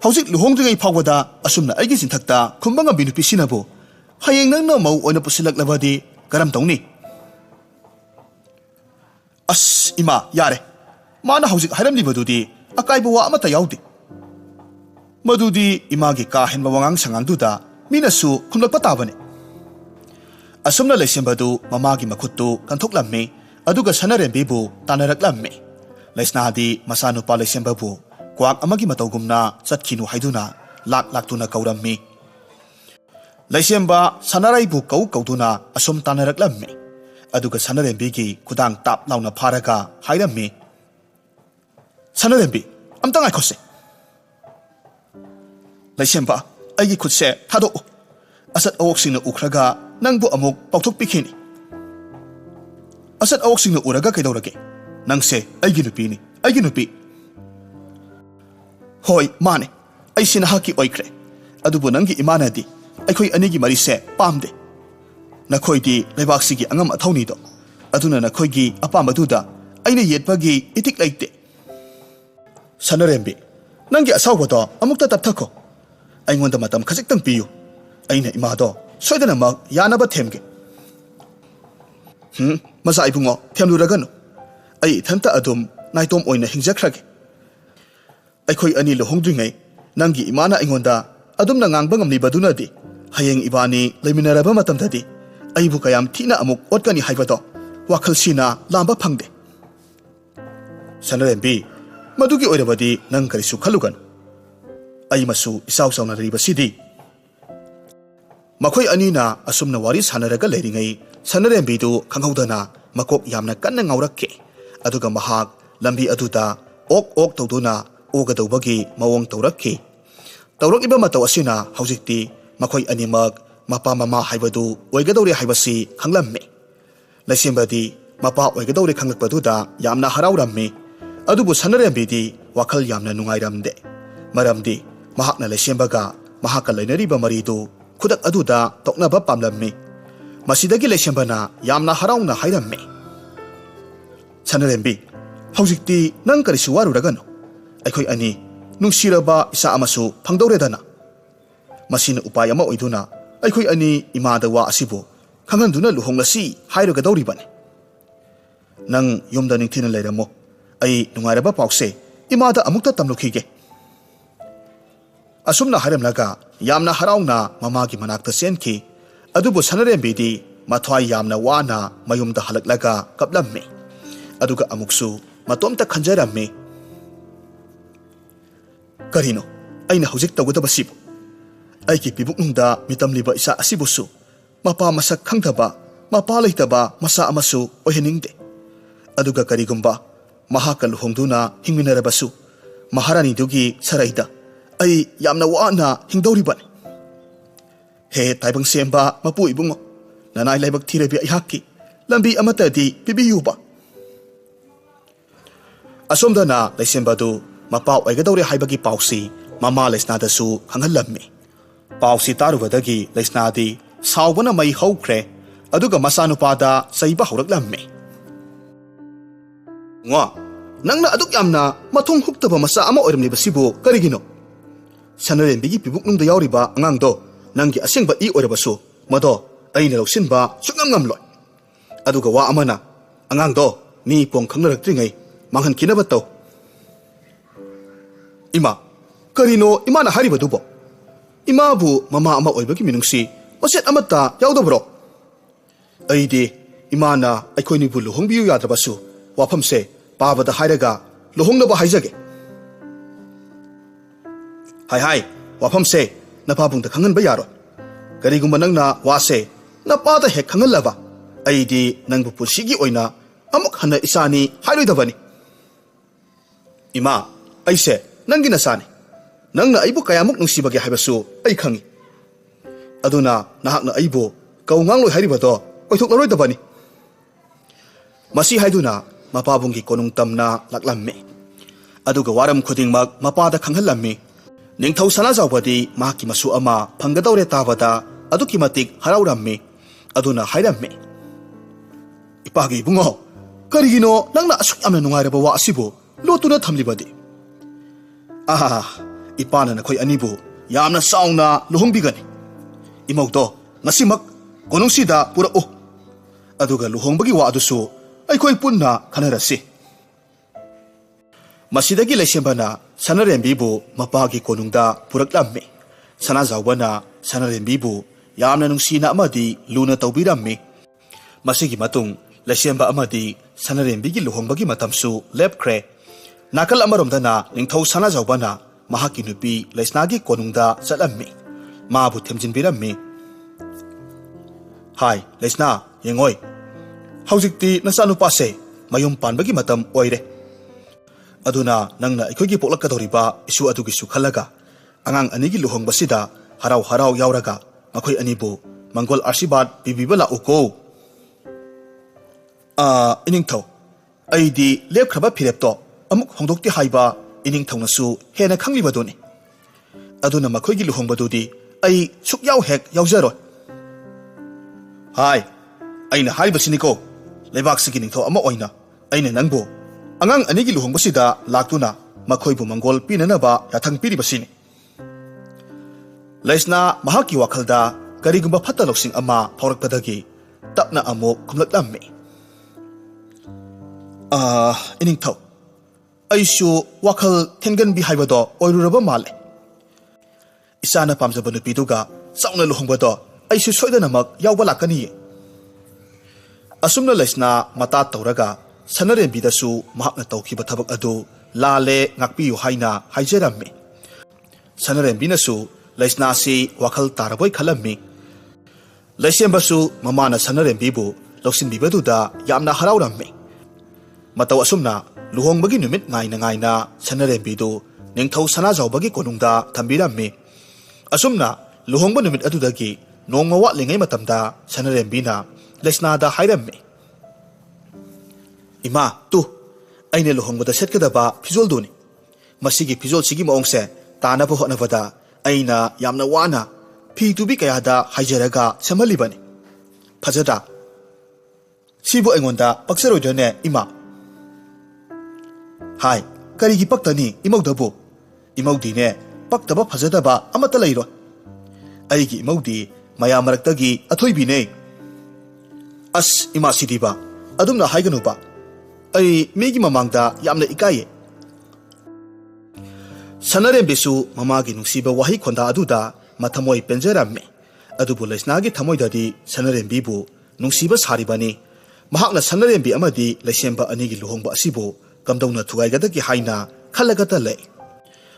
hojik luhongdrigai phawbada asumna aigi sinthakta khumbanga binupi sinabu hayeng nangna mau oina pusilaklabadi karam tawni As ima yare mana hojik hairamlibadudi akaiba wa amata yaudi madudi imagi ka henba wangang sangangduda minasu khunlakpa tabane asumna laisembadu mamagi makhuttu kanthoklammi aduga Sanarembibu tanaraklammi laisnadi masanupa laisembabu kwak amagi matawgumna chatkhinu haiduna laktuna kaurammi laisemba sanaraibu kauduna asum tanaraklammi aduga Sanarembigi kudang tap launa pharaga hairammi Sanarembi amta ngaikose laisemba aigi khutse thado asat awoksingna ukraga nangbu amuk pauthok pikhini asat awoksingna uraga kaidorage nangse aigi nupi hoi mane aisina haki oikre adubu nangi imanadi aikhoi anigi marise pamde nakhoidi leibaksigi angam athawnido aduna nakhoigi apamaduda aina yetpagi itik laite Sanarembi nangi asawbado amukta tapthako aingonda matam khajiktang piyu aina imado soidana mak yanaba themge maza ibungo themluraganu ai thanta adum naitom oina hingjakhrage aikhoi ani lohongdringai nangi imana aingonda adumna ngangba ngamlibadunadi hayeng ibani leiminaraba matamdadi aibu kayam thina amuk otkani haibado wakhalsina lamba phangde Sanarembi madugi oirabadi nang karisu khalugan ai masu isaw sawna ribasidi makhoi anina asumna wari sanaraga leiringai Sanarembi du khanghaudana makok yamna kanna ngaurakke aduga mahak lambi aduda ok tawduna ogadawbagi mawong tawrakki tawrakiba mataw asina hojikti makhoi animak mapa mama haibadu oigadawri haibasi khanglammi laisembadi mapa oigadawri khanglakpaduda yamna haraurammi adubu Sanarembidi wakhal yamna nungairamde maramdi mahakna laisembaga mahakka lainariba maridu khudak aduda toknaba pamlammi masidagi laisembana yamna harauna hairammi Sanarembi hojikti nang karisu waruragano aikhoi ani nungsiraba isa amasu phangdauredana masina upay ama oiduna aikhoi ani imada wa asibu khanghanduna luhonglasi hairugadawribani nang yumda ningthina leiramo ai nungairaba pause imada amukta tamlukhige asumna hairamlaga yamna harauna mamagi manakta senki adubu Sanarembidi mathwai yamna wana mayumda halaklaga kaplammi aduga amuksu matomta khanjarammi karino aina hojik tawgadabasibu aiki pibuknungda mitamliba isa asibusu mapa masak khangthaba mapa leitaba masa amasu oheningde aduga karigumba mahakal hongduna hingminarabasu Maharani dugi saraida ai yamna wana hingdawribani he taibang semba mapu ibungo nanai laibak thirabi aihakki lambi amatadi pibiyuba asomdana laisembadu mapa oigadawri haibagi pausi mama laisnadasu khanghallammi pausi tarubadagi laisnadi saubana mai haukhre aduga masanupada saiba hauraklammi ngo ꯅꯪꯅ ꯑꯗꯨꯛ ꯌꯥꯝꯅ ꯃꯊꯣꯡ ꯍꯨꯛꯇꯕ ꯃꯆꯥ ꯑꯃ ꯑꯣꯏꯔꯝꯂꯤꯕꯁꯤꯕꯨ ꯀꯔꯤꯒꯤꯅꯣ? ꯁꯅꯔꯦꯝꯕꯤꯒꯤ ꯄꯤꯕꯨꯛꯅꯨꯡꯗ ꯌꯥꯎꯔꯤꯕ ꯑꯉꯥꯡꯗꯣ ꯅꯪꯒꯤ ꯑꯁꯦꯡꯕ ꯏ ꯑꯣꯏꯔꯕꯁꯨ ꯃꯗꯣ ꯑꯩꯅ ꯂꯧꯁꯤꯟꯕ ꯁꯨꯡꯉꯝ ꯉꯝꯂꯣꯏ. ꯑꯗꯨꯒ ꯋꯥ ꯑꯃꯅ ꯑꯉꯥꯡꯗꯣ ꯃꯤ ꯄꯣꯡ ꯈꯪꯅꯔꯛꯇ꯭ꯔꯤꯉꯩ ꯃꯥꯡꯍꯟꯈꯤꯅꯕ ꯇꯧ. ꯏꯃꯥ, ꯀꯔꯤꯅꯣ ꯏꯃꯥꯅ ꯍꯥꯏꯔꯤꯕꯗꯨꯕꯣ? ꯏꯃꯥꯕꯨ ꯃꯃꯥ ꯑꯃ ꯑꯣꯏꯕꯒꯤ ꯃꯤꯅꯨꯡꯁꯤ ꯃꯆꯦꯠ ꯑꯃꯠꯇ ꯌꯥꯎꯗꯕ꯭ꯔꯣ? ꯑꯩꯗꯤ ꯏꯃꯥꯅ ꯑꯩꯈꯣꯏꯅꯤꯕꯨ ꯂꯨꯍꯣꯡꯕꯤꯌꯨ ꯌꯥꯗ꯭ꯔꯕꯁꯨ ꯋꯥꯐꯝꯁꯦ ꯄꯥꯕꯗ ꯍꯥꯏꯔꯒ ꯂꯨꯍꯣꯡꯅꯕ ꯍꯥꯏꯖꯒꯦ. ꯍꯥꯏ ꯋꯥꯐꯝꯁꯦ ꯅꯄꯥꯕꯨꯡꯗ ꯈꯪꯍꯟꯕ ꯌꯥꯔꯣꯏ. ꯀꯔꯤꯒꯨꯝꯕ ꯅꯪꯅ ꯋꯥꯁꯦ ꯅꯄꯥꯗ ꯍꯦꯛ ꯈꯪꯍꯜꯂꯕ ꯑꯩꯗꯤ ꯅꯪꯕꯨ ꯄꯨꯟꯁꯤꯒꯤ ꯑꯣꯏꯅ ꯑꯃꯨꯛ ꯍꯟꯅ ꯏꯆꯥꯅꯤ ꯍꯥꯏꯔꯣꯏꯗꯕꯅꯤ. ꯏꯃꯥ, ꯑꯩꯁꯦ ꯅꯪꯒꯤ ꯅꯆꯥꯅꯤ. ꯅꯪꯅ ꯑꯩꯕꯨ ꯀꯌꯥꯃꯨꯛ ꯅꯨꯡꯁꯤꯕꯒꯦ ꯍꯥꯏꯕꯁꯨ ꯑꯩ ꯈꯪꯉꯤ. ꯑꯗꯨꯅ ꯅꯍꯥꯛꯅ ꯑꯩꯕꯨ ꯀꯧ ꯉꯥꯡꯂꯣꯏ ꯍꯥꯏꯔꯤꯕꯗꯣ ꯑꯣꯏꯊꯣꯛꯂꯔꯣꯏꯗꯕꯅꯤ. ꯃꯁꯤ ꯍꯥꯏꯗꯨꯅ ꯃꯄꯥꯕꯨꯡꯒꯤ ꯀꯣꯅꯨꯡ ꯇꯝꯅ ꯂꯥꯛꯂꯝꯃꯤ. ꯑꯗꯨꯒ ꯋꯥꯔꯝ ꯈꯨꯗꯤꯡꯃꯛ ꯃꯄꯥꯗ ꯈꯪꯍꯜꯂꯝꯃꯤ. ꯅꯤꯡꯊꯧ ꯁꯅꯥꯖꯥꯎꯕꯗꯤ ꯃꯍꯥꯛꯀꯤ ꯃꯁꯨ ꯑꯃ ꯐꯪꯒꯗꯧꯔꯦ ꯇꯥꯕꯗ ꯑꯗꯨꯛꯀꯤ ꯃꯇꯤꯛ ꯍꯔꯥꯎꯔꯝꯃꯤ. ꯑꯗꯨꯅ ꯍꯥꯏꯔꯝꯃꯤ, ꯏꯄꯥꯒꯤ ꯏꯕꯨꯡꯉꯣ, ꯀꯔꯤꯒꯤꯅꯣ ꯅꯪꯅ ꯑꯁꯨꯛ ꯌꯥꯝꯅ ꯅꯨꯡꯉꯥꯏꯔꯕ ꯋꯥ ꯑꯁꯤꯕꯨ ꯂꯣꯠꯇꯨꯅ ꯊꯝꯂꯤꯕꯗꯤ? ꯏꯄꯥꯅ ꯅꯈꯣꯏ ꯑꯅꯤꯕꯨ ꯌꯥꯝꯅ ꯆꯥꯎꯅ ꯂꯨꯍꯣꯡꯕꯤꯒꯅꯤ. ꯏꯃꯧꯗꯣ ꯉꯁꯤꯃꯛ ꯀꯣꯅꯨꯡꯁꯤꯗ ꯄꯨꯔꯛꯎ. ꯑꯗꯨꯒ ꯂꯨꯍꯣꯡꯕꯒꯤ ꯋꯥ ꯑꯗꯨꯁꯨ ꯑꯩꯈꯣꯏ ꯄꯨꯟꯅ ꯈꯟꯅꯔꯁꯤ. ꯃꯁꯤꯗꯒꯤ ꯂꯩꯁꯦꯝꯕꯅ ꯁꯅꯔꯦꯝꯕꯤꯕꯨ ꯃꯄꯥꯒꯤ ꯀꯣꯅꯨꯡꯗ ꯄꯨꯔꯛꯂꯝꯃꯤ. ꯁꯅꯥꯖꯥꯎꯕꯅ ꯁꯅꯔꯦꯝꯕꯤꯕꯨ ꯌꯥꯝꯅ ꯅꯨꯡꯁꯤꯅ ꯑꯃꯗꯤ ꯂꯨꯅ ꯇꯧꯕꯤꯔꯝꯃꯤ. ꯃꯁꯤꯒꯤ ꯃꯇꯨꯡ ꯂꯩꯁꯦꯝꯕ ꯑꯃꯗꯤ ꯁꯅꯔꯦꯝꯕꯤꯒꯤ ꯂꯨꯍꯣꯡꯕꯒꯤ ꯃꯇꯝꯁꯨ ꯂꯦꯞꯈ꯭ꯔꯦ. ꯅꯥꯀꯜ ꯑꯃꯔꯣꯝꯗꯅ ꯅꯤꯡꯊꯧ ꯁꯅꯥꯖꯥꯎꯕꯅ ꯃꯍꯥꯛꯀꯤ ꯅꯨꯄꯤ ꯂꯩꯁꯅꯥꯒꯤ ꯀꯣꯅꯨꯡꯗ ꯆꯠꯂꯝꯃꯤ. ꯃꯥꯕꯨ ꯊꯦꯝꯖꯤꯟꯕꯤꯔꯝꯃꯤ. ꯍꯥꯏ ꯂꯩꯁꯅꯥ, ꯌꯦꯡꯉꯣꯏ, ꯍꯧꯖꯤꯛꯇꯤ ꯅꯆꯥꯅꯨꯄꯥꯁꯦ ꯃꯌꯨꯝ ꯄꯥꯟꯕꯒꯤ ꯃꯇꯝ ꯑꯣꯏꯔꯦ. ꯑꯗꯨꯅ ꯅꯪꯅ ꯑꯩꯈꯣꯏꯒꯤ ꯄꯣꯛꯂꯛꯀꯗꯧꯔꯤꯕ ꯏꯁꯨ ꯑꯗꯨꯒꯤꯁꯨ ꯈꯜꯂꯒ ꯑꯉꯥꯡ ꯑꯅꯤꯒꯤ ꯂꯨꯍꯣꯡꯕꯁꯤꯗ ꯍꯔꯥꯎ ꯍꯔꯥꯎ ꯌꯥꯎꯔꯒ ꯃꯈꯣꯏ ꯑꯅꯤꯕꯨ ꯃꯪꯒꯣꯜ ꯑꯥꯔꯁꯤꯕꯥꯗ ꯄꯤꯕꯤꯕ ꯂꯥꯛꯎꯀꯣ. ꯏꯅꯤꯡꯊꯧ, ꯑꯩꯗꯤ ꯂꯦꯞꯈ꯭ꯔꯕ ꯐꯤꯔꯦꯞꯇꯣ ꯑꯃꯨꯛ ꯍꯣꯡꯗꯣꯛꯇꯦ ꯍꯥꯏꯕ ꯏꯅꯤꯡꯊꯧꯅꯁꯨ ꯍꯦꯟꯅ ꯈꯪꯂꯤꯕꯗꯨꯅꯤ. ꯑꯗꯨꯅ ꯃꯈꯣꯏꯒꯤ ꯂꯨꯍꯣꯡꯕꯗꯨꯗꯤ ꯑꯩ ꯁꯨꯛꯌꯥꯎ ꯍꯦꯛ ꯌꯥꯎꯖꯔꯣꯏ. ꯍꯥꯏ, ꯑꯩꯅ ꯍꯥꯏꯔꯤꯕꯁꯤꯅꯤꯀꯣ, ꯂꯩꯕꯥꯛꯁꯤꯒꯤ ꯅꯤꯡꯊꯧ ꯑꯃ ꯑꯣꯏꯅ ꯑꯩꯅ ꯅꯪꯕꯨ ꯑꯉꯥꯡ ꯑꯅꯤꯒꯤ ꯂꯨꯍꯣꯡꯕꯁꯤꯗ ꯂꯥꯛꯇꯨꯅ ꯃꯈꯣꯏꯕꯨ ꯃꯪꯒꯣꯜ ꯄꯤꯅꯅꯕ ꯌꯥꯊꯪ ꯄꯤꯔꯤꯕꯁꯤꯅꯤ. ꯂꯩꯁꯅꯥ ꯃꯍꯥꯛꯀꯤ ꯋꯥꯈꯜꯗ ꯀꯔꯤꯒꯨꯝꯕ ꯐꯠꯇ ꯂꯧꯁꯤꯡ ꯑꯃ ꯐꯥꯎꯔꯛꯄꯗꯒꯤ ꯇꯞꯅ ꯑꯃꯨꯛ ꯈꯨꯝꯂꯛꯂꯝꯃꯤ. ꯏꯅꯤꯡꯊꯧ, ꯑꯩꯁꯨ ꯋꯥꯈꯜ ꯊꯦꯟꯒꯟꯕꯤ ꯍꯥꯏꯕꯗꯣ ꯑꯣꯏꯔꯨꯔꯕ ꯃꯥꯜꯂꯦ. ꯏꯆꯥꯅ ꯄꯥꯝꯖꯕ ꯅꯨꯄꯤꯗꯨꯒ ꯆꯥꯎꯅ ꯂꯨꯍꯣꯡꯕꯗꯣ ꯑꯩꯁꯨ ꯁꯣꯏꯗꯅꯃꯛ ꯌꯥꯎꯕ ꯂꯥꯛꯀꯅꯤꯌꯦ. ꯑꯁꯨꯝꯅ ꯂꯩꯁꯅꯥ ꯃꯇꯥ ꯇꯧꯔꯒ ꯁꯅꯔꯦꯝꯕꯤꯗꯁꯨ ꯃꯍꯥꯛꯅ ꯇꯧꯈꯤꯕ ꯊꯕꯛ ꯑꯗꯨ ꯂꯥꯜꯂꯦ, ꯉꯥꯛꯄꯤꯌꯨ ꯍꯥꯏꯅ ꯍꯥꯏꯖꯔꯝꯃꯤ. ꯁꯅꯔꯦꯝꯕꯤꯅꯁꯨ ꯂꯩꯁꯅꯥꯁꯤ ꯋꯥꯈꯜ ꯇꯥꯔꯕꯣꯏ ꯈꯜꯂꯝꯃꯤ. ꯂꯩꯁꯦꯝꯕꯁꯨ ꯃꯃꯥꯅ ꯁꯅꯔꯦꯝꯕꯤꯕꯨ ꯂꯧꯁꯤꯟꯕꯤꯕꯗꯨꯗ ꯌꯥꯝꯅ ꯍꯔꯥꯎꯔꯝꯃꯤ. ꯃꯇꯧ ꯑꯁꯨꯝꯅ ꯂꯨꯍꯣꯡꯕꯒꯤ ꯅꯨꯃꯤꯠ ꯉꯥꯏꯅ ꯉꯥꯏꯅ ꯁꯅꯔꯦꯝꯕꯤꯗꯨ ꯅꯤꯡꯊꯧ ꯁꯅꯥꯖꯥꯎꯕꯒꯤ ꯀꯣꯅꯨꯡꯗ ꯊꯝꯕꯤꯔꯝꯃꯤ. ꯑꯁꯨꯝꯅ ꯂꯨꯍꯣꯡꯕ ꯅꯨꯃꯤꯠ ꯑꯗꯨꯗꯒꯤ ꯅꯣꯡꯃ ꯋꯥꯠꯂꯤꯉꯩ ꯃꯇꯝꯗ ꯁꯅꯔꯦꯝꯕꯤꯅ ꯂꯩꯁꯅꯥꯗ ꯍꯥꯏꯔꯝꯃꯤ. ꯏꯃꯥ, ꯑꯩꯅ ꯂꯨꯍꯣꯡꯕꯗ ꯁꯦꯠꯀꯗꯕ ꯐꯤꯖꯣꯜꯗꯨꯅꯤ. ꯃꯁꯤꯒꯤ ꯐꯤꯖꯣꯜꯁꯤꯒꯤ ꯃꯑꯣꯡꯁꯦ ꯇꯥꯅꯕ ꯍꯣꯠꯅꯕꯗ ꯑꯩꯅ ꯌꯥꯝꯅ ꯋꯥꯅ ꯐꯤ ꯇꯨꯕꯤ ꯀꯌꯥꯗ ꯍꯥꯏꯖꯔꯒ ꯁꯦꯝꯍꯜꯂꯤꯕꯅꯤ. ꯐꯖꯗ꯭ꯔꯥ? ꯁꯤꯕꯨ ꯑꯩꯉꯣꯟꯗ ꯄꯛꯆꯔꯣꯏꯗ꯭ꯔꯅꯦ ꯏꯃꯥ? ꯍꯥꯏ, ꯀꯔꯤꯒꯤ ꯄꯛꯇꯅꯤ ꯏꯃꯧꯗꯕꯨ? ꯏꯃꯧꯗꯤꯅꯦ ꯄꯛꯇꯕ ꯐꯖꯗꯕ ꯑꯃꯠꯇ ꯂꯩꯔꯣꯏ. ꯑꯩꯒꯤ ꯏꯃꯧꯗꯤ ꯃꯌꯥꯝ ꯃꯔꯛꯇꯒꯤ ꯑꯊꯣꯏꯕꯤꯅꯦ. ꯑꯁ ꯏꯃꯥꯁꯤꯗꯤꯕ, ꯑꯗꯨꯝꯅ ꯍꯥꯏꯒꯅꯨꯕ. ꯑꯩ ꯃꯤꯒꯤ ꯃꯃꯥꯡꯗ ꯌꯥꯝꯅ ꯏꯀꯥꯏꯌꯦ. ꯁꯅꯔꯦꯝꯕꯤꯁꯨ ꯃꯃꯥꯒꯤ ꯅꯨꯡꯁꯤꯕ ꯋꯥꯍꯩ ꯈꯣꯟꯗꯥ ꯑꯗꯨꯗ ꯃꯊꯃꯣꯏ ꯄꯦꯟꯖꯔꯝꯃꯤ. ꯑꯗꯨꯕꯨ ꯂꯩꯁꯅꯥꯒꯤ ꯊꯃꯣꯏꯗꯗꯤ ꯁꯅꯔꯦꯝꯕꯤꯕꯨ ꯅꯨꯡꯁꯤꯕ ꯁꯥꯔꯤꯕꯅꯤ. ꯃꯍꯥꯛꯅ ꯁꯅꯔꯦꯝꯕꯤ ꯑꯃꯗꯤ ꯂꯩꯁꯦꯝꯕ ꯑꯅꯤꯒꯤ ꯂꯨꯍꯣꯡꯕ ꯑꯁꯤꯕꯨ ꯀꯝꯗꯧꯅ ꯊꯨꯒꯥꯏꯒꯗꯒꯦ ꯍꯥꯏꯅ ꯈꯜꯂꯒꯇ ꯂꯩ.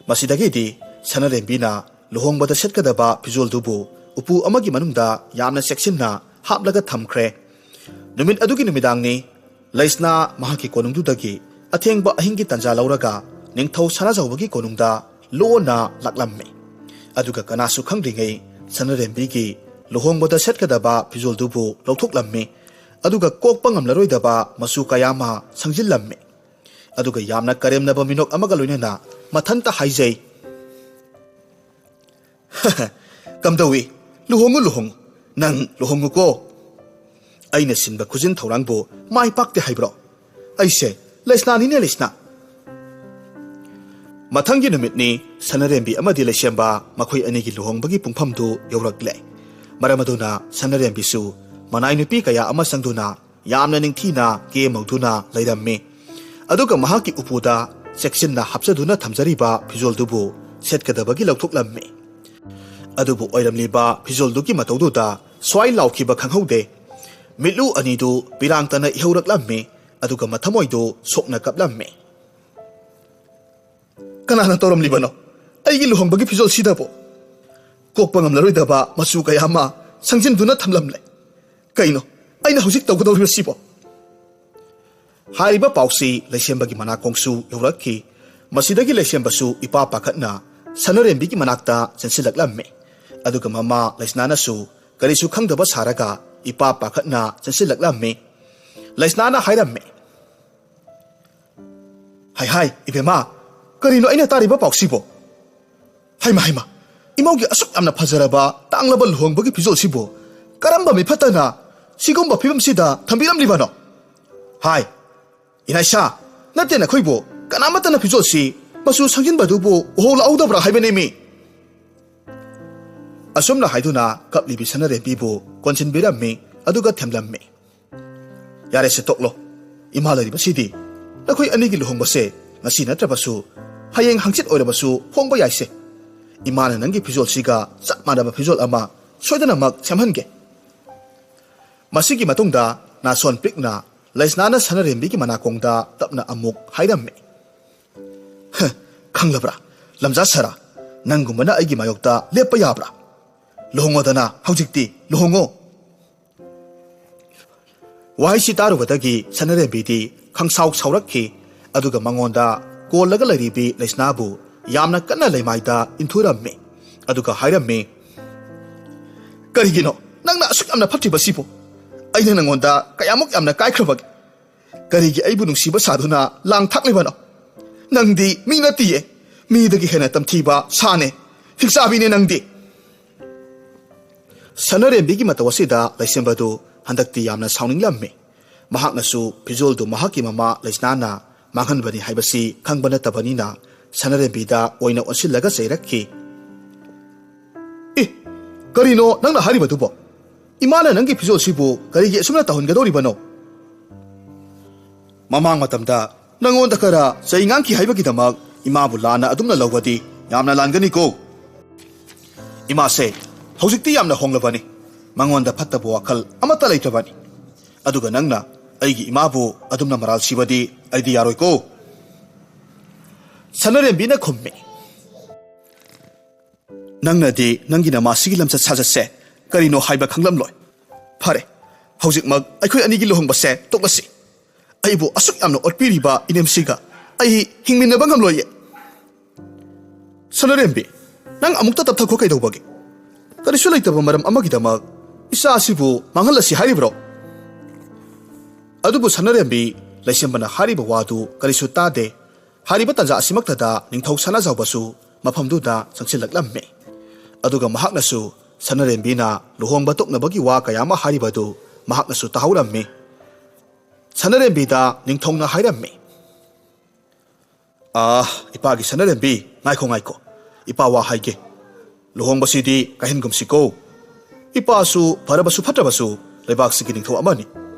ꯃꯁꯤꯗꯒꯤꯗꯤ ꯁꯅꯔꯦꯝꯕꯤꯅ ꯂꯨꯍꯣꯡꯕꯗ ꯁꯦꯠꯀꯗꯕ ꯐꯤꯖꯣꯜꯗꯨꯕꯨ ꯎꯄꯨ ꯑꯃꯒꯤ ꯃꯅꯨꯡꯗ ꯌꯥꯝꯅ ꯆꯦꯛꯁꯤꯟꯅ ꯍꯥꯞꯂꯒ ꯊꯝꯈ꯭ꯔꯦ. ꯅꯨꯃꯤꯠ ꯑꯗꯨꯒꯤ ꯅꯨꯃꯤꯗꯥꯡꯅꯤ. ꯂꯩꯁꯅꯥ ꯃꯍꯥꯛꯀꯤ ꯀꯣꯅꯨꯡꯗꯨꯗꯒꯤ ꯑꯊꯦꯡꯕ ꯑꯍꯤꯡꯒꯤ ꯇꯟꯖꯥ ꯂꯧꯔꯒ ꯅꯤꯡꯊꯧ ꯁꯅꯥꯖꯥꯎꯕꯒꯤ ꯀꯣꯅꯨꯡꯗ ꯂꯣꯟꯅ ꯂꯥꯛꯂꯝꯃꯤ. ꯑꯗꯨꯒ ꯀꯅꯥꯁꯨ ꯈꯪꯗ꯭ꯔꯤꯉꯩ ꯁꯅꯔꯦꯝꯕꯤꯒꯤ ꯂꯨꯍꯣꯡꯕꯗ ꯁꯦꯠꯀꯗꯕ ꯐꯤꯖꯣꯜꯗꯨꯕꯨ ꯂꯧꯊꯣꯛꯂꯝꯃꯤ. ꯑꯗꯨꯒ ꯀꯣꯛꯄ ꯉꯝꯂꯔꯣꯏꯗꯕ ꯃꯆꯨ ꯀꯌꯥ ꯑꯃ ꯁꯪꯖꯤꯜꯂꯝꯃꯤ. ꯑꯗꯨꯒ ꯌꯥꯝꯅ ꯀꯔꯦꯝꯅꯕ ꯃꯤꯅꯣꯛ ꯑꯃꯒ ꯂꯣꯏꯅꯅ ꯃꯊꯟꯇ ꯍꯥꯏꯖꯩ. ꯀꯝꯗꯧꯏ? ꯂꯨꯍꯣꯡꯉꯨ, ꯅꯪ ꯂꯨꯍꯣꯡꯉꯨꯀꯣ. ꯑꯩꯅ ꯁꯤꯟꯕ ꯈꯨꯖꯤꯟ ꯊꯧꯔꯥꯡꯕꯨ ꯃꯥꯏ ꯄꯥꯛꯇꯦ ꯍꯥꯏꯕ꯭ꯔꯣ? ꯑꯩꯁꯦ ꯂꯩꯁꯅꯥꯅꯤꯅꯦ, ꯂꯩꯁꯅꯥ. ꯃꯊꯪꯒꯤ ꯅꯨꯃꯤꯠꯅꯤ ꯁꯅꯔꯦꯝꯕꯤ ꯑꯃꯗꯤ ꯂꯩꯁꯦꯝꯕ ꯃꯈꯣꯏ ꯑꯅꯤꯒꯤ ꯂꯨꯍꯣꯡꯕꯒꯤ ꯄꯨꯡꯐꯝꯗꯨ ꯌꯧꯔꯛꯂꯦ ꯃꯔꯝ ꯑꯗꯨꯅ ꯁꯅꯔꯦꯝꯕꯤꯁꯨ ꯃꯅꯥꯏ ꯅꯨꯄꯤ ꯀꯌꯥ ꯑꯃ ꯆꯪꯗꯨꯅ ꯌꯥꯝꯅ ꯅꯤꯡꯊꯤꯅ ꯀꯦꯃꯧꯗꯨꯅ ꯂꯩꯔꯝꯃꯤ ꯑꯗꯨꯒ ꯃꯍꯥꯛꯀꯤ ꯎꯄꯨꯗ ꯆꯦꯛꯁꯤꯟꯅ ꯍꯥꯞꯆꯗꯨꯅ ꯊꯝꯖꯔꯤꯕ ꯐꯤꯖꯣꯜꯗꯨꯕꯨ ꯁꯦꯠꯀꯗꯕꯒꯤ ꯂꯧꯊꯣꯛꯂꯝꯃꯤ ꯑꯗꯨꯕꯨ ꯑꯣꯏꯔꯝꯂꯤꯕ ꯐꯤꯖꯣꯜꯗꯨꯒꯤ ꯃꯇꯧꯗꯨꯗ ꯁ꯭ꯋꯥꯏ ꯂꯥꯎꯈꯤꯕ ꯈꯪꯍꯧꯗꯦ ꯃꯤꯠꯂꯨ ꯑꯅꯤꯗꯨ ꯄꯤꯔꯥꯡꯇꯅ ꯏꯍꯧꯔꯛꯂꯝꯃꯤ ꯑꯗꯨꯒ ꯃꯊꯃꯣꯏꯗꯨ ꯁꯣꯛꯅ ꯀꯞꯂꯝꯃꯤ ꯀꯅꯥꯅ ꯇꯧꯔꯝꯂꯤꯕꯅꯣ ꯑꯩꯒꯤ ꯂꯨꯍꯣꯡꯕꯒꯤ ꯐꯤꯖꯣꯜꯁꯤꯗꯕꯨ ꯀꯣꯛꯄ ꯉꯝꯂꯔꯣꯏꯗꯕ ꯃꯆꯨ ꯀꯌꯥ ꯑꯃ ꯁꯪꯖꯤꯟꯗꯨꯅ ꯊꯝꯂꯝꯂꯦ ꯀꯩꯅꯣ ꯑꯩꯅ ꯍꯧꯖꯤꯛ ꯇꯧꯒꯗꯧꯔꯤꯕꯁꯤꯕꯣ ꯍꯥꯏꯔꯤꯕ ꯄꯥꯎꯁꯤ ꯂꯩꯁꯦꯝꯕꯒꯤ ꯃꯅꯥꯀꯣꯡꯁꯨ ꯌꯧꯔꯛꯈꯤ ꯃꯁꯤꯗꯒꯤ ꯂꯩꯁꯦꯝꯕꯁꯨ ꯏꯄꯥ ꯄꯥꯈꯠꯅ ꯁꯅꯔꯦꯝꯕꯤꯒꯤ ꯃꯅꯥꯛꯇ ꯆꯪꯁꯤꯜꯂꯛꯂꯝꯃꯤ ꯑꯗꯨꯒ ꯃꯃꯥ ꯂꯩꯁꯅꯥꯅꯁꯨ ꯀꯔꯤꯁꯨ ꯈꯪꯗꯕ ꯁꯥꯔꯒ ꯏꯄꯥ ꯄꯥꯈꯠꯅ ꯆꯪꯁꯤꯜꯂꯛꯂꯝꯃꯤ ꯂꯩꯁꯅꯥꯅ ꯍꯥꯏꯔꯝꯃꯤ ꯍꯥꯏ ꯏꯕꯦꯝꯃ ꯀꯔꯤꯅꯣ ꯑꯩꯅ ꯇꯥꯔꯤꯕ ꯄꯥꯎꯁꯤꯕꯣ ꯍꯩꯃ ꯏꯃꯧꯒꯤ ꯑꯁꯨꯛ ꯌꯥꯝꯅ ꯐꯖꯔꯕ ꯇꯥꯡꯂꯕ ꯂꯨꯍꯣꯡꯕꯒꯤ ꯐꯤꯖꯣꯜꯁꯤꯕꯨ ꯀꯔꯝꯕ ꯃꯤꯐꯠꯇꯅ ꯁꯤꯒꯨꯝꯕ ꯐꯤꯕꯝꯁꯤꯗ ꯊꯝꯕꯤꯔꯝꯂꯤꯕꯅꯣ ꯍꯥꯏ ꯏꯅꯥꯏꯁꯥ ꯅꯠꯇꯦ ꯅꯈꯣꯏꯕꯨ ꯀꯅꯥꯃꯠꯇꯅ ꯐꯤꯖꯣꯜꯁꯤ ꯃꯆꯨ ꯁꯪꯖꯤꯟꯕꯗꯨꯕꯨ ꯎꯍꯧ ꯂꯥꯛꯍꯧꯗꯕ꯭ꯔꯥ ꯍꯥꯏꯕꯅꯦꯃꯤ ꯑꯁꯨꯝꯅ ꯍꯥꯏꯗꯨꯅ ꯀꯞꯂꯤꯕꯤ ꯁꯅꯔꯦꯝꯕꯤꯕꯨ ꯀꯣꯟꯁꯤꯟꯕꯤꯔꯝꯃꯤ ꯑꯗꯨꯒ ꯊꯦꯝꯂꯝꯃꯤ ꯌꯥꯔꯦꯁꯦ ꯇꯣꯛꯂꯣ ꯏꯃꯥ ꯂꯩꯔꯤꯕꯁꯤꯗꯤ ꯅꯈꯣꯏ ꯑꯅꯤꯒꯤ ꯂꯨꯍꯣꯡꯕꯁꯦ ꯉꯁꯤ ꯅꯠꯇ꯭ꯔꯕꯁꯨ ꯍꯌꯦꯡ ꯍꯪꯆꯤꯠ ꯑꯣꯏꯔꯕꯁꯨ ꯍꯣꯡꯕ ꯌꯥꯏꯁꯦ 이마는 ನಂ기 피졸시가 짝마다바 피졸 아마 소이드나 막 샘한게 마시기 마동다 나손 삑나 레스나나 사나렘비기 마나공다 답나 암목 하이람메 강라브라 람자사라 난구마나 아이기 마욕다 레빠야브라 루홍어다나 하우직디 루홍어 와이시 따르바다기 사나렘비디 강사옥 사우락키 아두가 망온다 꼴라가 레리비 레스나부 ꯌꯥꯝꯅ ꯀꯟꯅ ꯂꯩꯃꯥꯏꯗ ꯏꯟꯊꯨꯔꯝꯃꯤ ꯑꯗꯨꯒ ꯍꯥꯏꯔꯝꯃꯤ ꯀꯔꯤꯒꯤꯅꯣ ꯅꯪꯅ ꯑꯁꯨꯛ ꯌꯥꯝꯅ ꯐꯠꯇ꯭ꯔꯤꯕꯁꯤꯕꯨ ꯑꯩꯅ ꯅꯪꯉꯣꯟꯗ ꯀꯌꯥꯃꯨꯛ ꯌꯥꯝꯅ ꯀꯥꯏꯈ꯭ꯔꯕꯒꯦ ꯀꯔꯤꯒꯤ ꯑꯩꯕꯨ ꯅꯨꯡꯁꯤꯕ ꯁꯥꯗꯨꯅ ꯂꯥꯡ ꯊꯥꯛꯂꯤꯕꯅꯣ ꯅꯪꯗꯤ ꯃꯤ ꯅꯠꯇꯤꯌꯦ ꯃꯤꯗꯒꯤ ꯍꯦꯟꯅ ꯇꯝꯊꯤꯕ ꯁꯥꯅꯦ ꯍꯤꯡꯆꯥꯕꯤꯅꯦ ꯅꯪꯗꯤ ꯁꯅꯔꯦꯝꯕꯤꯒꯤ ꯃꯇꯧ ꯑꯁꯤꯗ ꯂꯩꯁꯦꯝꯕꯗꯨ ꯍꯟꯗꯛꯇꯤ ꯌꯥꯝꯅ ꯁꯥꯎꯅꯤꯡꯂꯝꯃꯤ ꯃꯍꯥꯛꯅꯁꯨ ꯐꯤꯖꯣꯜꯗꯨ ꯃꯍꯥꯛꯀꯤ ꯃꯃꯥ ꯂꯩꯁꯅꯥꯅ ꯃꯥꯡꯍꯟꯕꯅꯤ ꯍꯥꯏꯕꯁꯤ ꯈꯪꯕ ꯅꯠꯇꯕꯅꯤꯅ 사나렘비다 오이나 온실라가 세이라키 이 거리노 낭나 하리바두보 이마나 낭기 피조시부 거리기 숨나 따훈가도리바노 마망 마탐다 낭온다 카라 사잉앙키 하이바기다막 이마부 라나 아둠나 라우바디 얌나 란가니고 이마세 하우직디 얌나 홍라바니 망온다 팟다부 와칼 아마따 레이터바니 아두가 낭나 아이기 이마부 아둠나 마랄 시바디 아이디 야로이고 사나렘비나 콤미 낭나디 낭기나 마시기 람사 찾았세 거리노 하이바 강람로이 파레 하우직막 아이코이 아니기 루홍바세 똑바시 아이부 아숙 얌노 어피리바 이냄시가 아이 힝민나 방감로이 사나렘비 낭 아묵다 답타고 카이도바기 거리슈 레이터바 마람 아마기다막 이사시부 망할라시 하리브로 아두부 사나렘비 레시엠바나 하리바 와두 거리슈 따데 하리바 탄자 아시막타다 닝ꯊꯧ 사나자우바수 마팜두다 상실락람메 아두가 마학나수 사나렘비나 루홍바 똑나바기 와 까야마 하리바두 마학나수 타하우람메 사나렘비다 닝통나 하이람메 아 이빠기 사나렘비 나이코 이빠와 하이게 루홍바시디 가힌금시고 이빠수 바라바수 파트라바수 레박스기 닝ꯊꯧ 아마니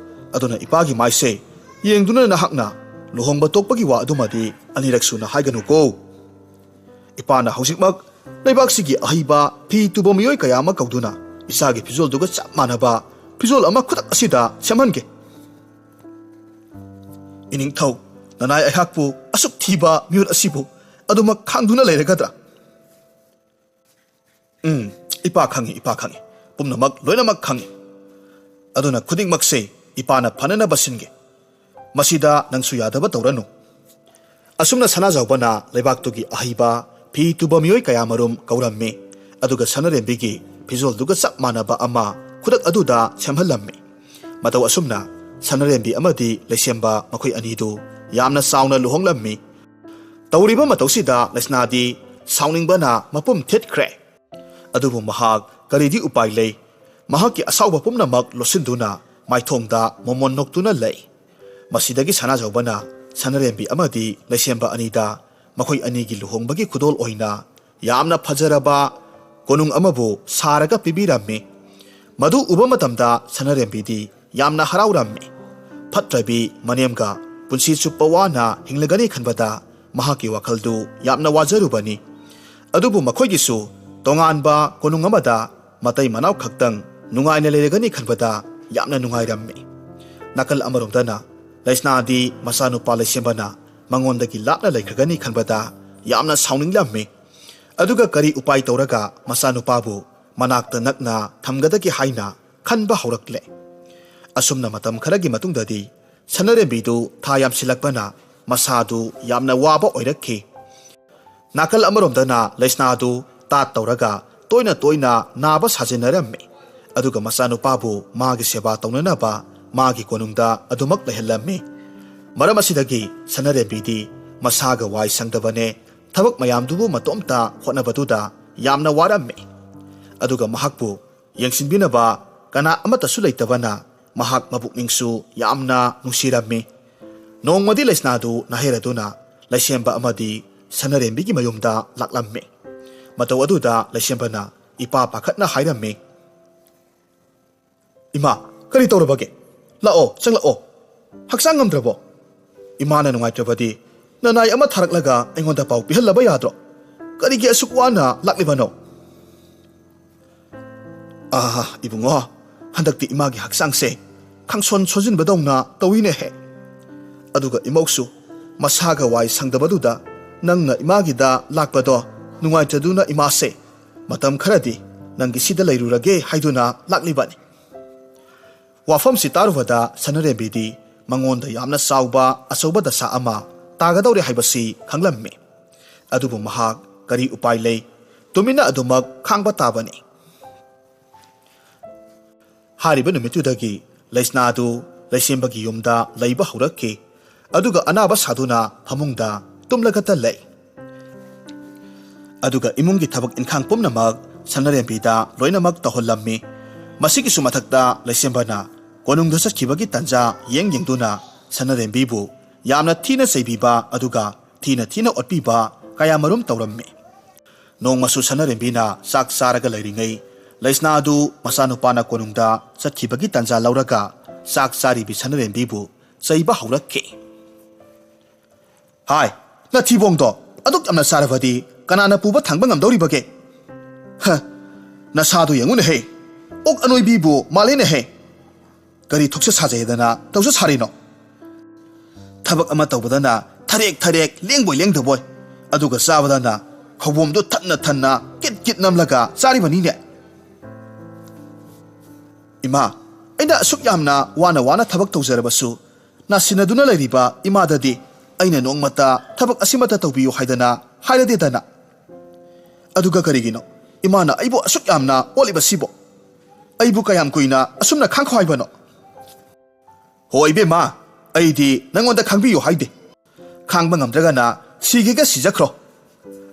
아두나 이빠기 마이세 이행두나 나학나 루홍바 똑바기 와 아두마디 아니락수나 하이가누고 이빠나 하우식막 레박시기 아히바 피 투보 미요이 까야마 까우두나 이사기 피졸두가 짭마나바 피졸 아마 쿠닥 아시다 샴한게 이닝ꯊꯧ 나나이 아이학부 아숙 티바 미웃 아시부 아두마 캉두나 레레가드라 이빠 캉이 뿜나막 로이나막 캉이 아두나 쿠딩막세 이빠나 파나나 바신게 마시다 낭수 야다바 ತೌರನು asumna sanajaubana leibaktugi ahiba phi tubamioi kayamarum kaurammi aduga sanarebigi phizol duga chak manaba ama khudak aduda semhalammi matau asumna sanarembi amadi leisemba makhoi anidu yamna sauna luhonglammi tauriba matau sida lesnadi sauningbana mapum thetkhre adubu mahak karidi upai lei mahaki asauba pumnamak losinduna maithongda momon noktuna lei 마시다기 사나자우바나 사나렘비 아마디 레시엠바 아니다 ꯃꯈꯣꯏ ꯑꯅꯤꯒꯤ ꯂꯨꯍꯣꯡꯕꯒꯤ ꯈꯨꯗꯣꯜ ꯑꯣꯏꯅ ꯌꯥꯝꯅ ꯐꯖꯔꯕ ꯀꯣꯅꯨꯡ ꯑꯃꯕꯨ ꯁꯥꯔꯒ ꯄꯤꯕꯤꯔꯝꯃꯤ꯫ ꯃꯗꯨ ꯎꯕ ꯃꯇꯝꯗ ꯁꯅꯔꯦꯝꯕꯤꯗꯤ ꯌꯥꯝꯅ ꯍꯔꯥꯎꯔꯝꯃꯤ꯫ ꯐꯠꯇ꯭ꯔꯕꯤ ꯃꯅꯦꯝꯒ ꯄꯨꯟꯁꯤ ꯆꯨꯞꯄ ꯋꯥꯅ ꯍꯤꯡꯂꯒꯅꯤ ꯈꯟꯕꯗ ꯃꯍꯥꯛꯀꯤ ꯋꯥꯈꯜꯗꯨ ꯌꯥꯝꯅ ꯋꯥꯖꯔꯨꯕꯅꯤ꯫ ꯑꯗꯨꯕꯨ ꯃꯈꯣꯏꯒꯤꯁꯨ ꯇꯣꯉꯥꯟꯕ ꯀꯣꯅꯨꯡ ꯑꯃꯗ ꯃꯇꯩ ꯃꯅꯥꯎ ꯈꯛꯇꯪ ꯅꯨꯡꯉꯥꯏꯅ ꯂꯩꯔꯒꯅꯤ ꯈꯟꯕꯗ ꯌꯥꯝꯅ ꯅꯨꯡꯉꯥꯏꯔꯝꯃꯤ꯫ ꯅꯥꯀꯜ ꯑꯃꯔꯣꯝꯗꯅ ꯂꯩꯁꯅꯥꯗꯤ ꯃꯆꯥꯅꯨꯄꯥ ꯂꯩꯁꯦꯝꯕꯅ ꯃꯉꯣꯟꯗꯒꯤ ꯂꯥꯞꯅ ꯂꯩꯈ꯭ꯔꯒꯅꯤ ꯈꯟꯕꯗ ꯌꯥꯝꯅ ꯁꯥꯎꯅꯤꯡꯂꯝꯃꯤ꯫ ꯑꯗꯨꯒ ꯀꯔꯤ ꯎꯄꯥꯏ ꯇꯧꯔꯒ ꯃꯆꯥꯅꯨꯄꯥꯕꯨ ꯃꯅꯥꯛꯇ ꯅꯛꯅ ꯊꯝꯒꯗꯒꯦ ꯍꯥꯏꯅ ꯈꯟꯕ ꯍꯧꯔꯛꯂꯦ꯫ ꯑꯁꯨꯝꯅ ꯃꯇꯝ ꯈꯔꯒꯤ ꯃꯇꯨꯡꯗꯗꯤ ꯁꯅꯔꯦꯝꯕꯤꯗꯨ ꯊꯥ ꯌꯥꯝꯁꯤꯜꯂꯛꯄꯅ ꯃꯁꯥꯗꯨ ꯌꯥꯝꯅ ꯋꯥꯕ ꯑꯣꯏꯔꯛꯈꯤ꯫ ꯅꯥꯀꯜ ꯑꯃꯔꯣꯝꯗꯅ ꯂꯩꯁꯅꯥꯗꯨ ꯇꯥꯠ ꯇꯧꯔꯒ ꯇꯣꯏꯅ ꯇꯣꯏꯅ ꯅꯥꯕ ꯁꯥꯖꯤꯟꯅꯔꯝꯃꯤ꯫ ꯑꯗꯨꯒ ꯃꯆꯥꯅꯨꯄꯥꯕꯨ ꯃꯥꯒꯤ ꯁꯦꯕꯥ ꯇꯧꯅꯅꯕ ꯃꯥꯒꯤ ꯀꯣꯅꯨꯡꯗ ꯑꯗꯨꯃꯛ ꯂꯩꯍꯜꯂꯝꯃꯤ꯫ ꯃꯔꯝ ꯑꯁꯤꯗꯒꯤ ꯁꯅꯔꯦꯝꯕꯤꯗꯤ ꯃꯁꯥꯒ ꯋꯥꯏ ꯁꯪꯗꯕꯅꯦ ꯊꯕꯛ ꯃꯌꯥꯝꯗꯨꯕꯨ ꯃꯇꯣꯝꯇ ꯍꯣꯠꯅꯕꯗꯨꯗ ꯌꯥꯝꯅ ꯋꯥꯔꯝꯃꯤ꯫ ꯑꯗꯨꯒ ꯃꯍꯥꯛꯄꯨ ꯌꯦꯡꯁꯤꯟꯕꯤꯅꯕ ꯀꯅꯥ ꯑꯃꯠꯇꯁꯨ ꯂꯩꯇꯕꯅ ꯃꯍꯥꯛ ꯃꯕꯨꯛꯅꯤꯡꯁꯨ ꯌꯥꯝꯅ ꯅꯨꯡꯁꯤꯔꯝꯃꯤ꯫ ꯅꯣꯡꯃꯗꯤ ꯂꯩꯁꯅꯥꯗꯨ ꯅꯥꯍꯩꯔꯗꯨꯅ ꯂꯩꯁꯦꯝꯕ ꯑꯃꯗꯤ ꯁꯅꯔꯦꯝꯕꯤꯒꯤ ꯃꯌꯨꯝꯗ ꯂꯥꯛꯂꯝꯃꯤ꯫ ꯃꯇꯧ ꯑꯗꯨꯗ ꯂꯩꯁꯦꯝꯕꯅ ꯏꯄꯥ ꯄꯥꯈꯠꯅ ꯍꯥꯏꯔꯝꯃꯤ, "ꯏꯃꯥ, ꯀꯔꯤ ꯇꯧꯔꯕꯒꯦ? ꯂꯥꯛꯑꯣ, ꯆꯪꯂꯛꯑꯣ꯫ ꯍꯛꯆꯥꯡ ꯉꯝꯗ꯭ꯔꯕꯣ? ꯏꯃꯥꯅ ꯅꯨꯡꯉꯥꯏꯇ꯭ꯔꯕꯗꯤ ꯅꯅꯥꯏ ꯑꯃ ꯊꯥꯔꯛꯂꯒ ꯑꯩꯉꯣꯟꯗ ꯄꯥꯎ ꯄꯤꯍꯜꯂꯕ ꯌꯥꯗ꯭ꯔꯣ? ꯀꯔꯤꯒꯤ ꯑꯁꯨꯛ ꯋꯥꯅ ꯂꯥꯛꯂꯤꯕꯅꯣ?" "ꯏꯕꯨꯡꯉꯣ, ꯍꯟꯗꯛꯇꯤ ꯏꯃꯥꯒꯤ ꯍꯛꯆꯥꯡꯁꯦ ꯈꯪꯁꯣꯟ ꯁꯣꯟꯖꯤꯟꯕꯗꯧꯅ ꯇꯧꯏꯅꯦꯍꯦ꯫ ꯑꯗꯨꯒ ꯏꯃꯧꯁꯨ ꯃꯁꯥꯒ ꯋꯥꯏ ꯁꯪꯗꯕꯗꯨꯗ ꯅꯪꯅ ꯏꯃꯥꯒꯤꯗ ꯂꯥꯛꯄꯗꯣ ꯅꯨꯡꯉꯥꯏꯇ꯭ꯔꯗꯨꯅ ꯏꯃꯥꯁꯦ ꯃꯇꯝ ꯈꯔꯗꯤ ꯅꯪꯒꯤ ꯁꯤꯗ ꯂꯩꯔꯨꯔꯒꯦ ꯍꯥꯏꯗꯨꯅ ꯂꯥꯛꯂꯤꯕꯅꯤ." ꯋꯥꯐꯝꯁꯤ ꯇꯥꯔꯨꯕꯗ ꯁꯅꯔꯦꯝꯕꯤꯗꯤ ꯃꯉꯣꯟꯗ ꯌꯥꯝꯅ ꯆꯥꯎꯕ ꯑꯆꯧꯕ ꯗꯁꯥ ꯑꯃ ꯇꯥꯒꯗꯧꯔꯦ ꯍꯥꯏꯕꯁꯤ ꯈꯪꯂꯝꯃꯤ꯫ ꯑꯗꯨꯕꯨ ꯃꯍꯥꯛ ꯀꯔꯤ ꯎꯄꯥꯏ ꯂꯩ? ꯇꯨꯃꯤꯟꯅ ꯑꯗꯨꯃꯛ ꯈꯥꯡꯕ ꯇꯥꯕꯅꯤ꯫ ꯍꯥꯏꯔꯤꯕ ꯅꯨꯃꯤꯠꯇꯨꯗꯒꯤ ꯂꯩꯁꯅꯥꯗꯨ ꯂꯩꯁꯦꯝꯕꯒꯤ ꯌꯨꯝꯗ ꯂꯩꯕ ꯍꯧꯔꯛꯈꯤ꯫ ꯑꯗꯨꯒ ꯑꯅꯥꯕ ꯁꯥꯗꯨꯅ ꯐꯃꯨꯡꯗ ꯇꯨꯝꯂꯒꯇ ꯂꯩ꯫ ꯑꯗꯨꯒ ꯏꯃꯨꯡꯒꯤ ꯊꯕꯛ ꯏꯟꯈꯥꯡ ꯄꯨꯝꯅꯃꯛ ꯁꯅꯔꯦꯝꯕꯤꯗ ꯂꯣꯏꯅꯃꯛ ꯇꯧꯍꯜꯂꯝꯃꯤ꯫ ꯃꯁꯤꯒꯤꯁꯨ ꯃꯊꯛꯇ ꯂꯩꯁꯦꯝꯕꯅ ꯀꯣꯅꯨꯡꯗ ꯆꯠꯈꯤꯕꯒꯤ ꯇꯟꯖꯥ ꯌꯦꯡꯗꯨꯅ ꯁꯅꯔꯦꯝꯕꯤꯕꯨ ꯌꯥꯝꯅ ꯊꯤꯅ ꯆꯩꯕꯤꯕ ꯑꯗꯨꯒ ꯊꯤꯅ ꯑꯣꯠꯄꯤꯕ ꯀꯌꯥꯃꯔꯨꯝ ꯇꯧꯔꯝꯃꯤ꯫ ꯅꯣꯡꯃꯁꯨ ꯁꯅꯔꯦꯝꯕꯤꯅ ꯆꯥꯛ ꯆꯥꯔꯒ ꯂꯩꯔꯤꯉꯩ ꯂꯩꯁꯅꯥꯗꯨ ꯃꯆꯥꯅꯨꯄꯥꯅ ꯀꯣꯅꯨꯡꯗ ꯆꯠꯈꯤꯕꯒꯤ ꯇꯟꯖꯥ ꯂꯧꯔꯒ ꯆꯥꯛ ꯆꯥꯔꯤꯕꯤ ꯁꯅꯔꯦꯝꯕꯤꯕꯨ ꯆꯩꯕ ꯍꯧꯔꯛꯈꯤ꯫ "ꯍꯥꯏ, ꯅꯊꯤꯕꯣꯡꯗꯣ ꯑꯗꯨꯛ ꯌꯥꯝꯅ ꯆꯥꯔꯕꯗꯤ ꯀꯅꯥꯅ ꯄꯨꯕ ꯊꯥꯡꯕ ꯉꯝꯗꯧꯔꯤꯕꯒꯦ? ꯅꯁꯥꯗꯨ ꯌꯦꯡꯉꯨꯅꯦꯍꯦ, ꯑꯣꯛ ꯑꯅꯣꯏꯕꯤꯕꯨ ꯃꯥꯜꯂꯦꯅꯦꯍꯦ꯫ ꯀꯔꯤ ꯊꯣꯛꯁ ꯁꯥꯖꯩꯗꯅ ꯇꯧꯁ ꯁꯥꯔꯤꯅꯣ? ꯊꯕꯛ ꯑꯃ ꯇꯧꯕꯗꯅ ꯊꯔꯦꯛ ꯂꯦꯡꯕꯣꯏ ꯂꯦꯡꯗꯕꯣꯏ, ꯑꯗꯨꯒ ꯆꯥꯕꯗꯅ ꯈꯧꯕꯣꯝꯗꯨ ꯊꯟꯅ ꯀꯤꯠ ꯅꯝꯂꯒ ꯆꯥꯔꯤꯕꯅꯤꯅꯦ." "ꯏꯃꯥ, ꯑꯩꯅ ꯑꯁꯨꯛ ꯌꯥꯝꯅ ꯋꯥꯅ ꯊꯕꯛ ꯇꯧꯖꯔꯕꯁꯨ ꯅꯥꯁꯤꯟꯅꯗꯨꯅ ꯂꯩꯔꯤꯕ ꯏꯃꯥꯗꯗꯤ ꯑꯩꯅ ꯅꯣꯡꯃꯇ ꯊꯕꯛ ꯑꯁꯤꯃꯇ ꯇꯧꯕꯤꯌꯨ ꯍꯥꯏꯗꯅ ꯍꯥꯏꯔꯗꯦꯗꯅ꯫ ꯑꯗꯨꯒ ꯀꯔꯤꯒꯤꯅꯣ ꯏꯃꯥꯅ ꯑꯩꯕꯨ ꯑꯁꯨꯛ ꯌꯥꯝꯅ ꯑꯣꯠꯂꯤꯕꯁꯤꯕꯣ? ꯑꯩꯕꯨ ꯀꯌꯥꯝ ꯀꯨꯏꯅ ꯑꯁꯨꯝꯅ ꯈꯥꯡꯈꯣ ꯍꯥꯏꯕꯅꯣ?" "ꯍꯣ ꯏꯕꯦꯝꯃ, ꯑꯩꯗꯤ ꯅꯪꯉꯣꯟꯗ ꯈꯥꯡꯕꯤꯌꯨ ꯍꯥꯏꯗꯦ꯫ ꯈꯥꯡꯕ ꯉꯝꯗ꯭ꯔꯒꯅ ꯁꯤꯒꯦꯒ ꯁꯤꯖꯈ꯭ꯔꯣ꯫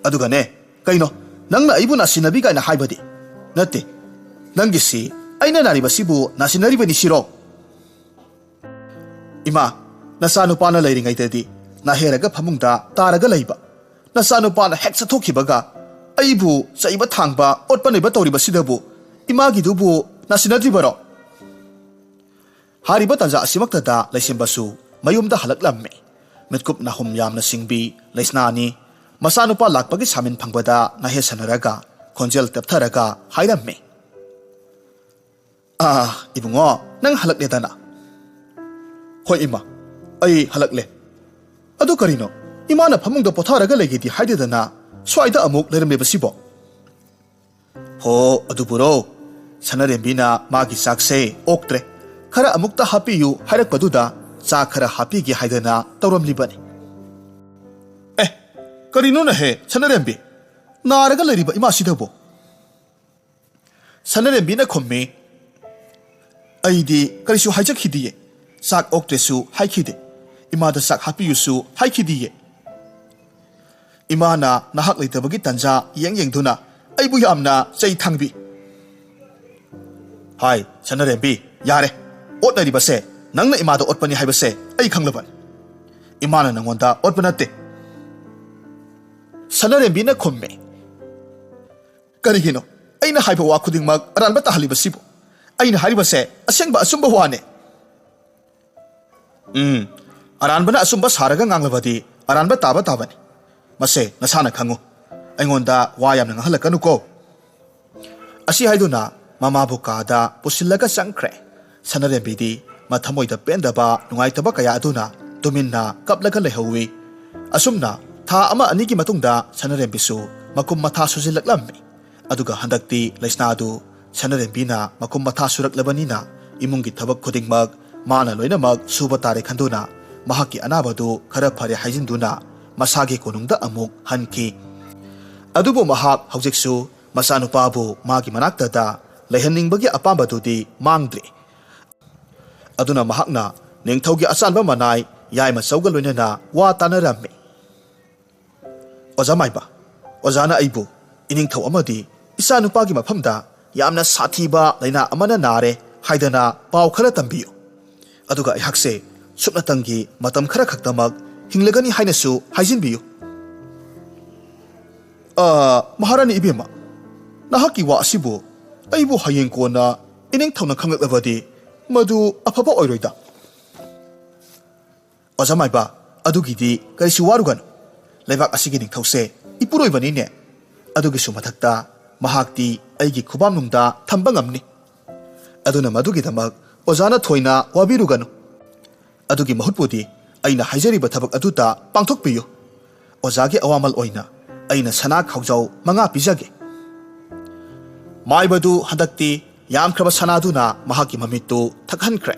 ꯑꯗꯨꯒꯅꯦ, ꯀꯩꯅꯣ ꯅꯪꯅ ꯑꯩꯕꯨ ꯅꯥꯁꯤꯟꯅꯕꯤ ꯀꯥꯏꯅ ꯍꯥꯏꯕꯗꯤ? ꯅꯠꯇꯦ, ꯅꯪꯒꯤꯁꯤ ꯑꯩꯅ ꯅꯥꯔꯤꯕꯁꯤꯕꯨ ꯅꯥꯁꯤꯟꯅꯔꯤꯕꯅꯤ ꯁꯤꯔꯣ?" "ꯏꯃꯥ, ꯅꯆꯥꯅꯨꯄꯥꯅ ꯂꯩꯔꯤꯉꯩꯗꯗꯤ ꯅꯥꯍꯦꯔꯒ ꯐꯃꯨꯡꯗ ꯇꯥꯔꯒ ꯂꯩꯕ, ꯅꯆꯥꯅꯨꯄꯥꯅ ꯍꯦꯛ ꯆꯠꯊꯣꯛꯈꯤꯕꯒ ꯑꯩꯕꯨ ꯆꯩꯕ ꯊꯥꯡꯕ ꯑꯣꯠꯄ ꯅꯩꯕ ꯇꯧꯔꯤꯕꯁꯤꯗꯕꯨ ꯏꯃꯥꯒꯤꯗꯨꯕꯨ ꯅꯥꯁꯤꯟꯅꯗ꯭ꯔꯤꯕꯔꯣ?" ꯍꯥꯏꯔꯤꯕ ꯇꯟꯖꯥ ꯑꯁꯤꯃꯛꯇꯗ ꯂꯩꯁꯦꯝꯕꯁꯨ ꯃꯌꯨꯝꯗ ꯍꯜꯂꯛꯂꯝꯃꯤ꯫ ꯃꯤꯠꯀꯨꯞ ꯅꯥꯍꯨꯝ ꯌꯥꯝꯅ ꯁꯤꯡꯕꯤ ꯂꯩꯁꯅꯥꯅꯤ ꯃꯆꯥꯅꯨꯄꯥ ꯂꯥꯛꯄꯒꯤ ꯁꯥꯃꯤꯟ ꯐꯪꯕꯗ ꯅꯥꯍꯦꯁꯟꯅꯔꯒ ꯈꯣꯟꯖꯦꯜ ꯇꯦꯞꯊꯔꯒ ꯍꯥꯏꯔꯝꯃꯤ, "ꯏꯕꯨꯡꯉꯣ, ꯅꯪ ꯍꯜꯂꯛꯂꯦꯗꯅ." "ꯍꯣꯏ ꯏꯃꯥ, ꯑꯩ ꯍꯜꯂꯛꯂꯦ꯫ ꯑꯗꯨ ꯀꯔꯤꯅꯣ ꯏꯃꯥꯅ ꯐꯃꯨꯡꯗ ꯄꯣꯊꯥꯔꯒ ꯂꯩꯒꯦꯗꯤ ꯍꯥꯏꯗꯦꯗꯅ ꯁ꯭ꯋꯥꯏꯗ ꯑꯃꯨꯛ ꯂꯩꯔꯝꯂꯤꯕꯁꯤꯕꯣ?" "ꯍꯣ, ꯑꯗꯨꯕꯨꯔꯣ, ꯁꯅꯔꯦꯝꯕꯤꯅ ꯃꯥꯒꯤ ꯆꯥꯛꯁꯦ ꯑꯣꯛꯇ꯭ꯔꯦ, ꯈꯔ ꯑꯃꯨꯛꯇ ꯍꯥꯞꯄꯤꯌꯨ ꯍꯥꯏꯔꯛꯄꯗꯨꯗ ꯆꯥꯛ ꯈꯔ ꯍꯥꯞꯄꯤꯒꯦ ꯍꯥꯏꯗꯅ ꯇꯧꯔꯝꯂꯤꯕꯅꯤ." "ꯀꯔꯤꯅꯣꯅꯦꯍꯦ ꯁꯅꯔꯦꯝꯕꯤ, ꯅꯥꯔꯒ ꯂꯩꯔꯤꯕ ꯏꯃꯥꯁꯤꯗꯕꯨ?" ꯁꯅꯔꯦꯝꯕꯤꯅ ꯈꯨꯝꯃꯤ, "ꯑꯩꯗꯤ ꯀꯔꯤꯁꯨ ꯍꯥꯏꯖꯈꯤꯗꯤꯌꯦ꯫ ꯆꯥꯛ ꯑꯣꯛꯇ꯭ꯔꯦꯁꯨ ꯍꯥꯏꯈꯤꯗꯦ, ꯏꯃꯥꯗ ꯆꯥꯛ ꯍꯥꯞꯄꯤꯌꯨꯁꯨ ꯍꯥꯏꯈꯤꯗꯤꯌꯦ꯫ ꯏꯃꯥꯅ ꯅꯍꯥꯛ ꯂꯩꯇꯕꯒꯤ ꯇꯟꯖꯥ ꯌꯦꯡꯗꯨꯅ ꯑꯩꯕꯨ ꯌꯥꯝꯅ ꯆꯩ ꯊꯥꯡꯕꯤ." "ꯍꯥꯏ ꯁꯅꯔꯦꯝꯕꯤ, ꯌꯥꯔꯦ, ꯑꯣꯠꯅꯔꯤꯕꯁꯦ ꯅꯪꯅ ꯏꯃꯥꯗ ꯑꯣꯠꯄꯅꯤ ꯍꯥꯏꯕꯁꯦ ꯑꯩ ꯈꯪꯂꯕꯅꯤ꯫ ꯏꯃꯥꯅ ꯅꯪꯉꯣꯟꯗ ꯑꯣꯠꯄ ꯅꯠꯇꯦ." ꯁꯅꯔꯦꯝꯕꯤꯅ ꯈꯨꯝꯃꯤ ꯀꯔꯤꯒꯤꯅꯣ ꯑꯩꯅ ꯍꯥꯏꯕ ꯋꯥ ꯈꯨꯗꯤꯡꯃꯛ ꯑꯔꯥꯟꯕ ꯇꯥꯍꯜꯂꯤꯕꯁꯤꯕꯨ ꯑꯩꯅ ꯍꯥꯏꯔꯤꯕꯁꯦ ꯑꯁꯦꯡꯕ ꯑꯆꯨꯝꯕ ꯋꯥꯅꯦ ꯑꯔꯥꯟꯕꯅ ꯑꯆꯨꯝꯕ ꯁꯥꯔꯒ ꯉꯥꯡꯂꯕꯗꯤ ꯑꯔꯥꯟꯕ ꯇꯥꯕ ꯇꯥꯕꯅꯤ ꯃꯁꯦ ꯅꯁꯥꯅ ꯈꯪꯉꯨ ꯑꯩꯉꯣꯟꯗ ꯋꯥ ꯌꯥꯝꯅ ꯉꯥꯡꯍꯜꯂꯛꯀꯅꯨꯀꯣ ꯑꯁꯤ ꯍꯥꯏꯗꯨꯅ ꯃꯃꯥꯕꯨ ꯀꯥꯗ ꯄꯨꯁꯤꯜꯂꯒ ꯆꯪꯈ꯭ꯔꯦ ꯁꯅꯔꯦꯝꯕꯤꯗꯤ ꯃꯊꯃꯣꯏꯗ ꯄꯦꯟꯗꯕ ꯅꯨꯡꯉꯥꯏꯇꯕ ꯀꯌꯥ ꯑꯗꯨꯅ ꯇꯨꯃꯤꯟꯅ ꯀꯞꯂꯒ ꯂꯩꯍꯧꯏ ꯑꯁꯨꯝꯅ ꯊꯥ ꯑꯃ ꯑꯅꯤꯒꯤ ꯃꯇꯨꯡꯗ ꯁꯅꯔꯦꯝꯕꯤꯁꯨ ꯃꯀꯨꯝ ꯃꯊꯥ ꯁꯨꯖꯤꯜꯂꯛꯂꯝꯃꯤ ꯑꯗꯨꯒ ꯍꯟꯗꯛꯇꯤ ꯂꯩꯁꯅꯥꯗꯨ ꯁꯅꯔꯦꯝꯕꯤꯅ ꯃꯀꯨꯝ ꯃꯊꯥ ꯁꯨꯔꯛꯂꯕꯅꯤꯅ ꯏꯃꯨꯡꯒꯤ ꯊꯕꯛ ꯈꯨꯗꯤꯡꯃꯛ ꯃꯥꯅ ꯂꯣꯏꯅꯃꯛ ꯁꯨꯕ ꯇꯥꯔꯦ ꯈꯟꯗꯨꯅ ꯃꯍꯥꯛꯀꯤ ꯑꯅꯥꯕꯗꯨ ꯈꯔ ꯐꯔꯦ ꯍꯥꯏꯖꯤꯟꯗꯨꯅ ꯃꯁꯥꯒꯤ ꯀꯣꯅꯨꯡꯗ ꯑꯃꯨꯛ ꯍꯟꯈꯤ ꯑꯗꯨꯕꯨ ꯃꯍꯥꯛ ꯍꯧꯖꯤꯛꯁꯨ ꯃꯆꯥꯅꯨꯄꯥꯕꯨ ꯃꯥꯒꯤ ꯃꯅꯥꯛꯇꯗ ꯂꯩꯍꯟꯅꯤꯡꯕꯒꯤ ꯑꯄꯥꯝꯕꯗꯨꯗꯤ ꯃꯥꯡꯗ꯭ꯔꯤ ꯑꯗꯨꯅ ꯃꯍꯥꯛꯅ ꯅꯤꯡꯊꯧꯒꯤ ꯑꯆꯥꯟꯕ ꯃꯅꯥꯏ ꯌꯥꯏꯃꯆꯧꯒ ꯂꯣꯏꯅꯅ ꯋꯥ ꯇꯥꯟꯅꯔꯝꯃꯤ ꯑꯣꯖꯥ ꯃꯥꯏꯕ ꯑꯣꯖꯥꯅ ꯑꯩꯕꯨ ꯏꯅꯤꯡꯊꯧ ꯑꯃꯗꯤ ꯏꯆꯥꯅꯨꯄꯥꯒꯤ ꯃꯐꯝꯗ ꯌꯥꯝꯅ ꯁꯥꯊꯤꯕ ꯂꯩꯅꯥ ꯑꯃꯅ ꯅꯥꯔꯦ ꯍꯥꯏꯗꯅ ꯄꯥꯎ ꯈꯔ ꯇꯝꯕꯤꯌꯨ ꯑꯗꯨꯒ ꯑꯩꯍꯥꯛꯁꯦ ꯁꯨꯞꯅꯇꯪꯒꯤ ꯃꯇꯝ ꯈꯔ ꯈꯛꯇꯃꯛ ꯍꯤꯡꯂꯒꯅꯤ ꯍꯥꯏꯅꯁꯨ ꯍꯥꯏꯖꯤꯟꯕꯤꯌꯨ ꯃꯍꯥꯔꯥꯅꯤ ꯏꯕꯦꯝꯃ ꯅꯍꯥꯛꯀꯤ ꯋꯥ ꯑꯁꯤꯕꯨ ꯑꯩꯕꯨ ꯍꯌꯦꯡ ꯀꯣꯟꯅ ꯏꯅꯤꯡꯊꯧꯅ ꯈꯪꯂꯛꯂꯕꯗꯤ ꯃꯗꯨ ꯑꯐꯕ ꯑꯣꯏꯔꯣꯏꯗ ꯑꯣꯖꯥ ꯃꯥꯏꯕ ꯑꯗꯨꯒꯤꯗꯤ ꯀꯔꯤꯁꯨ ꯋꯥꯔꯨꯒꯅꯨ ꯂꯩꯕꯥꯛ ꯑꯁꯤꯒꯤ ꯅꯤꯡꯊꯧꯁꯦ ꯏꯄꯨꯔꯣꯏꯕꯅꯤꯅꯦ ꯑꯗꯨꯒꯤꯁꯨ ꯃꯊꯛꯇ ꯃꯍꯥꯛꯇꯤ ꯑꯩꯒꯤ ꯈꯨꯕꯥꯝꯅꯨꯡꯗ ꯊꯝꯕ ꯉꯝꯅꯤ ꯑꯗꯨꯅ ꯃꯗꯨꯒꯤꯗꯃꯛ ꯑꯣꯖꯥꯅ ꯊꯣꯏꯅ ꯋꯥꯕꯤꯔꯨꯒꯅꯨ ꯑꯗꯨꯒꯤ ꯃꯍꯨꯠꯄꯨꯗꯤ ꯑꯩꯅ ꯍꯥꯏꯖꯔꯤꯕ ꯊꯕꯛ ꯑꯗꯨꯇ ꯄꯥꯡꯊꯣꯛꯄꯤꯌꯨ ꯑꯣꯖꯥꯒꯤ ꯑꯋꯥꯃꯜ ꯑꯣꯏꯅ ꯑꯩꯅ ꯁꯅꯥ ꯈꯥꯎꯖꯥꯎ 5 ꯄꯤꯖꯒꯦ ꯃꯥꯏꯕꯗꯨ ꯍꯟꯗꯛꯇꯤ ꯌꯥꯝꯈ꯭ꯔꯕ ꯁꯅꯥꯗꯨꯅ ꯃꯍꯥꯛꯀꯤ ꯃꯃꯤꯠꯇꯨ ꯊꯛꯍꯟꯈ꯭ꯔꯦ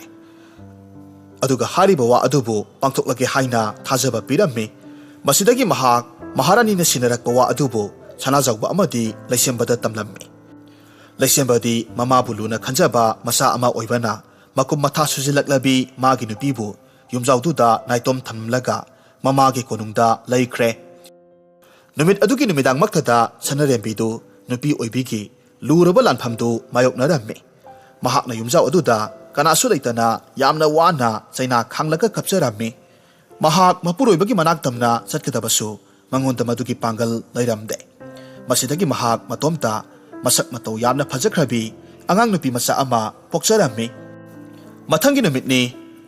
ꯑꯗꯨꯒ ꯍꯥꯏꯔꯤꯕ ꯋꯥ ꯑꯗꯨꯕꯨ ꯄꯥꯡꯊꯣꯛꯂꯒꯦ ꯍꯥꯏꯅ ꯊꯥꯖꯕ ꯄꯤꯔꯝꯃꯤ ꯃꯁꯤꯗꯒꯤ ꯃꯍꯥꯛ ꯃꯍꯥꯔꯥꯅꯤꯅ ꯁꯤꯟꯅꯔꯛꯄ ꯋꯥ ꯑꯗꯨꯕꯨ ꯁꯅꯥꯖꯥꯎꯕ ꯑꯃꯗꯤ ꯂꯩꯁꯦꯝꯕꯗ ꯇꯝꯂꯝꯃꯤ ꯂꯩꯁꯦꯝꯕꯗꯤ ꯃꯃꯥꯕꯨ ꯂꯨꯅ ꯈꯟꯖꯕ ꯃꯆꯥ ꯑꯃ ꯑꯣꯏꯕꯅ ꯃꯀꯨꯝ ꯃꯊꯥ ꯁꯨꯖꯤꯜꯂꯛꯂꯕꯤ ꯃꯥꯒꯤ ꯅꯨꯄꯤꯕꯨ ꯌꯨꯝꯖꯥꯎꯗꯨꯗ ꯅꯥꯏꯇꯣꯝ ꯊꯝꯂꯒ ꯃꯃꯥꯒꯤ ꯀꯣꯅꯨꯡꯗ ꯂꯩꯈ꯭ꯔꯦ ꯅꯨꯃꯤꯠ ꯑꯗꯨꯒꯤ ꯅꯨꯃꯤꯗꯥꯡꯃꯛꯇꯗ ꯁꯅꯔꯦꯝꯕꯤꯗꯨ ꯅꯨꯄꯤ ꯑꯣꯏꯕꯤꯒꯤ ꯂꯨꯔꯕ ꯂꯥꯟꯐꯝꯗꯨ ꯃꯥꯌꯣꯛꯅꯔꯝꯃꯤ ꯃꯍꯥꯛꯅ ꯌꯨꯝꯖꯥꯎ ꯑꯗꯨꯗ ꯀꯅꯥꯁꯨ ꯂꯩꯇꯅ ꯌꯥꯝꯅ ꯋꯥꯅ ꯆꯩꯅꯥ ꯈꯥꯡꯂꯒ ꯀꯞꯆꯔꯝꯃꯤ ꯃꯍꯥꯛ ꯃꯄꯨꯔꯣꯏꯕꯒꯤ ꯃꯅꯥꯛꯇꯝꯅ ꯆꯠꯀꯗꯕꯁꯨ ꯃꯉꯣꯟꯗ ꯃꯗꯨꯒꯤ ꯄꯥꯡꯒꯜ ꯂꯩꯔꯝꯗꯦ ꯃꯁꯤꯗꯒꯤ ꯃꯍꯥꯛ ꯃꯇꯣꯝꯇ ꯃꯁꯛ ꯃꯇꯧ ꯌꯥꯝꯅ ꯐꯖꯈ꯭ꯔꯕꯤ ꯑꯉꯥꯡ ꯅꯨꯄꯤ ꯃꯆꯥ ꯑꯃ ꯄꯣꯛꯆꯔꯝꯃꯤ ꯃꯊꯪꯒꯤ ꯅꯨꯃꯤꯠꯅꯤ